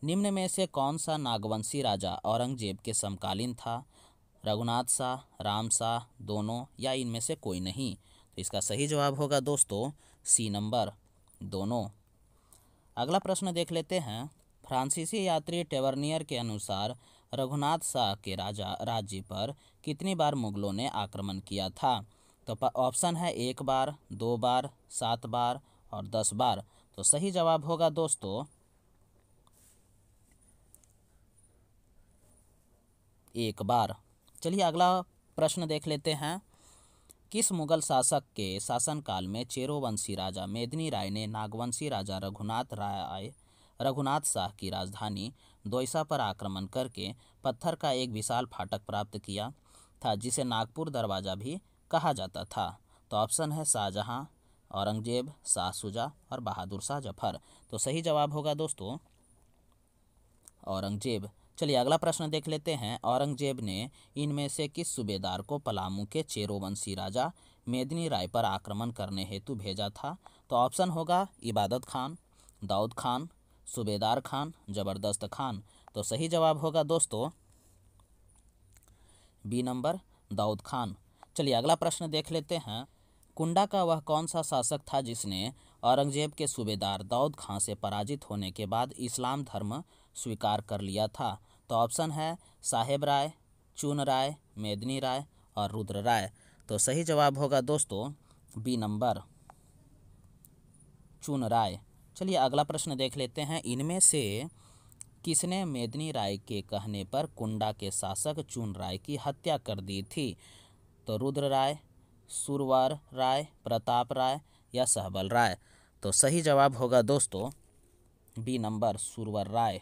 निम्न में से कौन सा नागवंशी राजा औरंगजेब के समकालीन था? रघुनाथ शाह, राम शाह, दोनों या इनमें से कोई नहीं? तो इसका सही जवाब होगा दोस्तों सी नंबर दोनों। अगला प्रश्न देख लेते हैं। फ्रांसीसी यात्री टेवर्नियर के अनुसार रघुनाथ शाह के राज्य पर कितनी बार मुगलों ने आक्रमण किया था? तो ऑप्शन है 1 बार, 2 बार, 7 बार और 10 बार। तो सही जवाब होगा दोस्तों 1 बार। चलिए अगला प्रश्न देख लेते हैं। किस मुगल शासक के शासनकाल में चेरोवंशी राजा मेदिनी राय ने नागवंशी राजा रघुनाथ शाह की राजधानी दोयसा पर आक्रमण करके पत्थर का एक विशाल फाटक प्राप्त किया था, जिसे नागपुर दरवाज़ा भी कहा जाता था? तो ऑप्शन है शाहजहां, औरंगजेब, शाह शुजा और बहादुर शाह जफर। तो सही जवाब होगा दोस्तों औरंगजेब। चलिए अगला प्रश्न देख लेते हैं। औरंगजेब ने इनमें से किस सूबेदार को पलामू के चेरोवंशी राजा मेदिनी राय पर आक्रमण करने हेतु भेजा था? तो ऑप्शन होगा इबादत खान, दाऊद खान, सूबेदार खान, जबरदस्त खान। तो सही जवाब होगा दोस्तों बी नंबर दाऊद खान। चलिए अगला प्रश्न देख लेते हैं। कुंडा का वह कौन सा शासक था जिसने औरंगजेब के सूबेदार दाऊद खां से पराजित होने के बाद इस्लाम धर्म स्वीकार कर लिया था? तो ऑप्शन है साहेब राय, चून राय, मेदिनी राय और रुद्र राय। तो सही जवाब होगा दोस्तों बी नंबर चून राय। चलिए अगला प्रश्न देख लेते हैं। इनमें से किसने मेदिनी राय के कहने पर कुंडा के शासक चून राय की हत्या कर दी थी? तो रुद्र राय, सुरवर राय, प्रताप राय या सहबल राय। तो सही जवाब होगा दोस्तों बी नंबर सुरवर राय।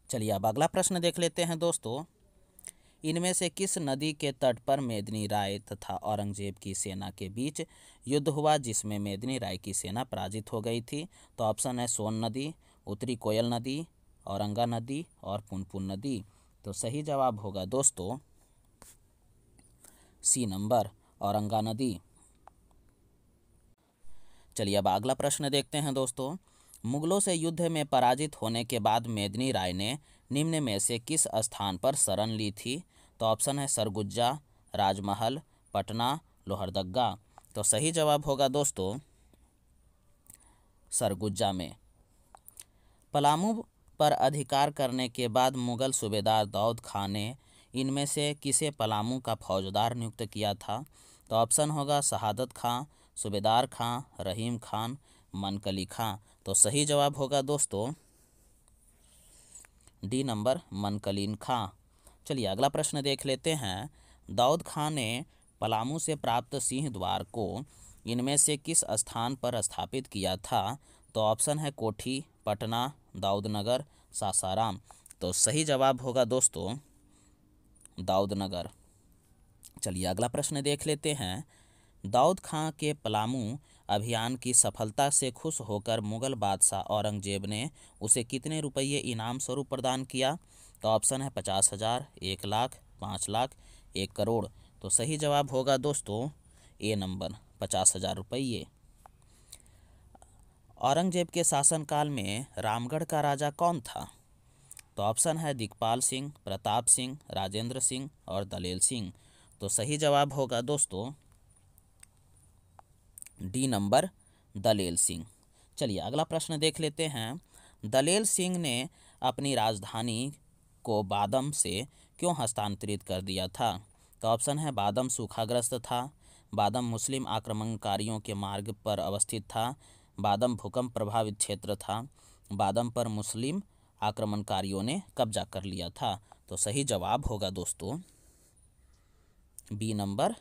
चलिए अब अगला प्रश्न देख लेते हैं दोस्तों। इनमें से किस नदी के तट पर मेदिनी राय तथा औरंगजेब की सेना के बीच युद्ध हुआ जिसमें मेदिनी राय की सेना पराजित हो गई थी? तो ऑप्शन है सोन नदी, उत्तरी कोयल नदी, औरंगा नदी और पुनपुन नदी। तो सही जवाब होगा दोस्तों सी नंबर औरंगा नदी। चलिए अब अगला प्रश्न देखते हैं दोस्तों। मुगलों से युद्ध में पराजित होने के बाद मेदिनी राय ने निम्न में से किस स्थान पर शरण ली थी? तो ऑप्शन है सरगुजा, राजमहल, पटना, लोहरदग्गा। तो सही जवाब होगा दोस्तों सरगुजा में। पलामू पर अधिकार करने के बाद मुगल सूबेदार दाऊद खान ने इनमें से किसे पलामू का फौजदार नियुक्त किया था? तो ऑप्शन होगा शहादत खां, सूबेदार खां, रहीम खान, मनकली खां। तो सही जवाब होगा दोस्तों डी नंबर मनकलीन खां। चलिए अगला प्रश्न देख लेते हैं। दाऊद खान ने पलामू से प्राप्त सिंह द्वार को इनमें से किस स्थान पर स्थापित किया था? तो ऑप्शन है कोठी, पटना, दाऊदनगर, सासाराम। तो सही जवाब होगा दोस्तों दाऊदनगर। चलिए अगला प्रश्न देख लेते हैं। दाऊद खां के पलामू अभियान की सफलता से खुश होकर मुगल बादशाह औरंगजेब ने उसे कितने रुपये इनाम स्वरूप प्रदान किया? तो ऑप्शन है 50,000, 1,00,000, 5,00,000, 1 करोड़। तो सही जवाब होगा दोस्तों ए नंबर 50,000 रुपये। औरंगजेब के शासनकाल में रामगढ़ का राजा कौन था? तो ऑप्शन है दिगपाल सिंह, प्रताप सिंह, राजेंद्र सिंह और दलेल सिंह। तो सही जवाब होगा दोस्तों डी नंबर दलेल सिंह। चलिए अगला प्रश्न देख लेते हैं। दलेल सिंह ने अपनी राजधानी को बादम से क्यों हस्तांतरित कर दिया था? तो ऑप्शन है बादम सूखाग्रस्त था, बादम मुस्लिम आक्रमणकारियों के मार्ग पर अवस्थित था, बादम भूकंप प्रभावित क्षेत्र था, बादम पर मुस्लिम आक्रमणकारियों ने कब्जा कर लिया था। तो सही जवाब होगा दोस्तों बी नंबर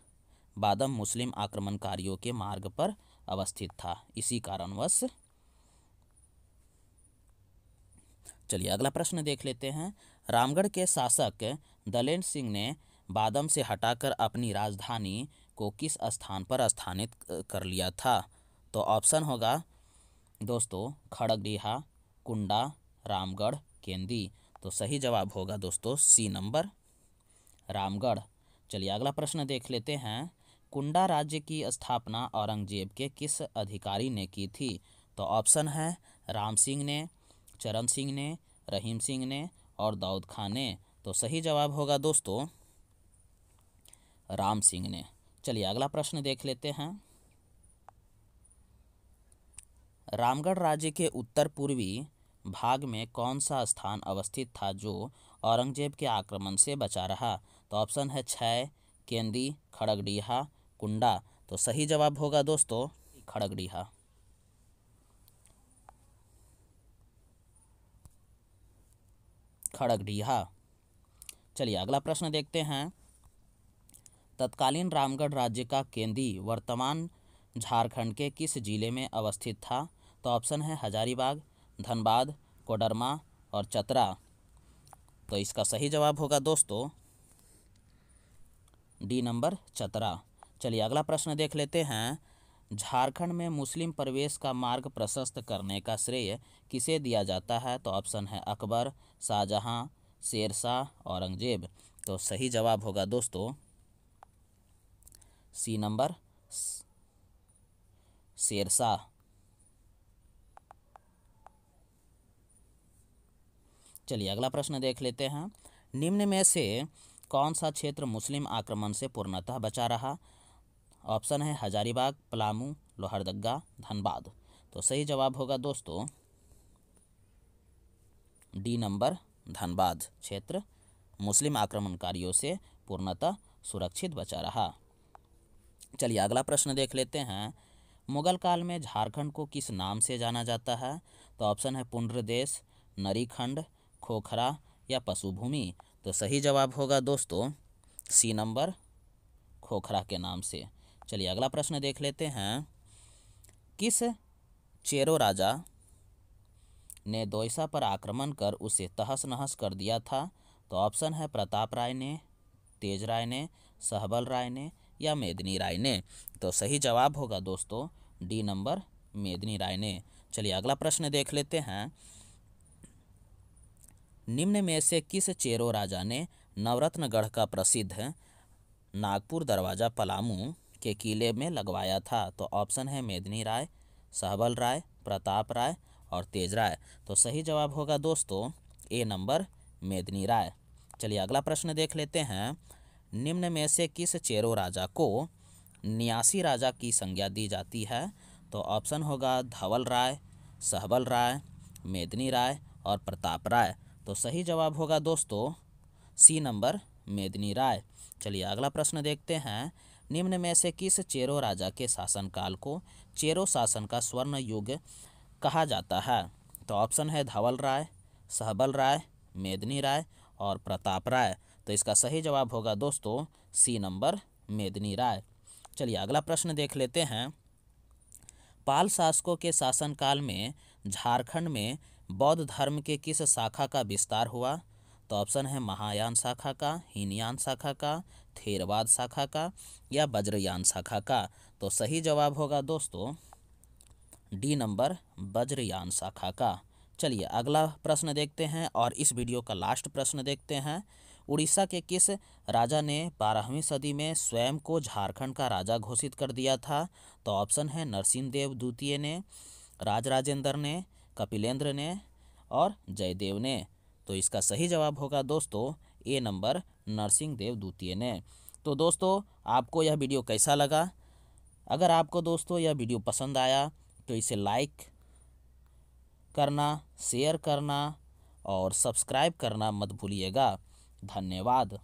बादम मुस्लिम आक्रमणकारियों के मार्ग पर अवस्थित था, इसी कारणवश। चलिए अगला प्रश्न देख लेते हैं। रामगढ़ के शासक दलेल सिंह ने बादम से हटाकर अपनी राजधानी को किस स्थान पर स्थानित कर लिया था? तो ऑप्शन होगा दोस्तों खड़गड़ीहा, कुंडा, रामगढ़, केंदी। तो सही जवाब होगा दोस्तों सी नंबर रामगढ़। चलिए अगला प्रश्न देख लेते हैं। कुंडा राज्य की स्थापना औरंगजेब के किस अधिकारी ने की थी? तो ऑप्शन है राम सिंह ने, चरण सिंह ने, रहीम सिंह ने और दाऊद खान ने। तो सही जवाब होगा दोस्तों राम सिंह ने। चलिए अगला प्रश्न देख लेते हैं। रामगढ़ राज्य के उत्तर पूर्वी भाग में कौन सा स्थान अवस्थित था जो औरंगजेब के आक्रमण से बचा रहा? तो ऑप्शन है छै, केंदी, खड़गड़ीहा, कुंडा। तो सही जवाब होगा दोस्तों खड़गड़ीहा। खड़गड़ीहा। चलिए अगला प्रश्न देखते हैं। तत्कालीन रामगढ़ राज्य का केंदी वर्तमान झारखंड के किस जिले में अवस्थित था? तो ऑप्शन है हजारीबाग, धनबाद, कोडरमा और चतरा। तो इसका सही जवाब होगा दोस्तों डी नंबर चतरा। चलिए अगला प्रश्न देख लेते हैं। झारखंड में मुस्लिम प्रवेश का मार्ग प्रशस्त करने का श्रेय किसे दिया जाता है? तो ऑप्शन है अकबर, शाहजहां, शेरशाह, औरंगजेब। तो सही जवाब होगा दोस्तों सी नंबर शेरशाह। चलिए अगला प्रश्न देख लेते हैं। निम्न में से कौन सा क्षेत्र मुस्लिम आक्रमण से पूर्णतः बचा रहा? ऑप्शन है हजारीबाग, पलामू, लोहरदगा, धनबाद। तो सही जवाब होगा दोस्तों डी नंबर धनबाद क्षेत्र मुस्लिम आक्रमणकारियों से पूर्णतः सुरक्षित बचा रहा। चलिए अगला प्रश्न देख लेते हैं। मुगल काल में झारखंड को किस नाम से जाना जाता है? तो ऑप्शन है पुंड्रदेश, नरीखंड, खोखरा या पशुभूमि। तो सही जवाब होगा दोस्तों सी नंबर खोखरा के नाम से। चलिए अगला प्रश्न देख लेते हैं। किस चेरो राजा ने दोयसा पर आक्रमण कर उसे तहस नहस कर दिया था? तो ऑप्शन है प्रताप राय ने, तेज राय ने, सहबल राय ने या मेदिनी राय ने। तो सही जवाब होगा दोस्तों डी नंबर मेदिनी राय ने। चलिए अगला प्रश्न देख लेते हैं। निम्न में से किस चेरो राजा ने नवरत्नगढ़ का प्रसिद्ध नागपुर दरवाजा पलामू के किले में लगवाया था? तो ऑप्शन है मेदिनी राय, सहबल राय, प्रताप राय और तेज राय। तो सही जवाब होगा दोस्तों ए नंबर मेदिनी राय। चलिए अगला प्रश्न देख लेते हैं। निम्न में से किस चेरो राजा को 89 राजा की संज्ञा दी जाती है? तो ऑप्शन होगा धवल राय, सहबल राय, मेदिनी राय और प्रताप राय। तो सही जवाब होगा दोस्तों सी नंबर मेदिनी राय। चलिए अगला प्रश्न देखते हैं। निम्न में से किस चेरो राजा के शासनकाल को चेरो शासन का स्वर्ण युग कहा जाता है? तो ऑप्शन है धवल राय, सहबल राय, मेदिनी राय और प्रताप राय। तो इसका सही जवाब होगा दोस्तों सी नंबर मेदिनी राय। चलिए अगला प्रश्न देख लेते हैं। पाल शासकों के शासनकाल में झारखंड में बौद्ध धर्म के किस शाखा का विस्तार हुआ? तो ऑप्शन है महायान शाखा का, हीनयान शाखा का, थेरवाद शाखा का या वज्रयान शाखा का। तो सही जवाब होगा दोस्तों डी नंबर वज्रयान शाखा का। चलिए अगला प्रश्न देखते हैं और इस वीडियो का लास्ट प्रश्न देखते हैं। उड़ीसा के किस राजा ने 12वीं सदी में स्वयं को झारखंड का राजा घोषित कर दिया था? तो ऑप्शन है नरसिंहदेव द्वितीय ने, राजराजेंद्र ने, कपिलेंद्र ने और जयदेव ने। तो इसका सही जवाब होगा दोस्तों ए नंबर नरसिंहदेव द्वितीय ने। तो दोस्तों आपको यह वीडियो कैसा लगा? अगर आपको दोस्तों यह वीडियो पसंद आया तो इसे लाइक करना, शेयर करना और सब्सक्राइब करना मत भूलिएगा। धन्यवाद।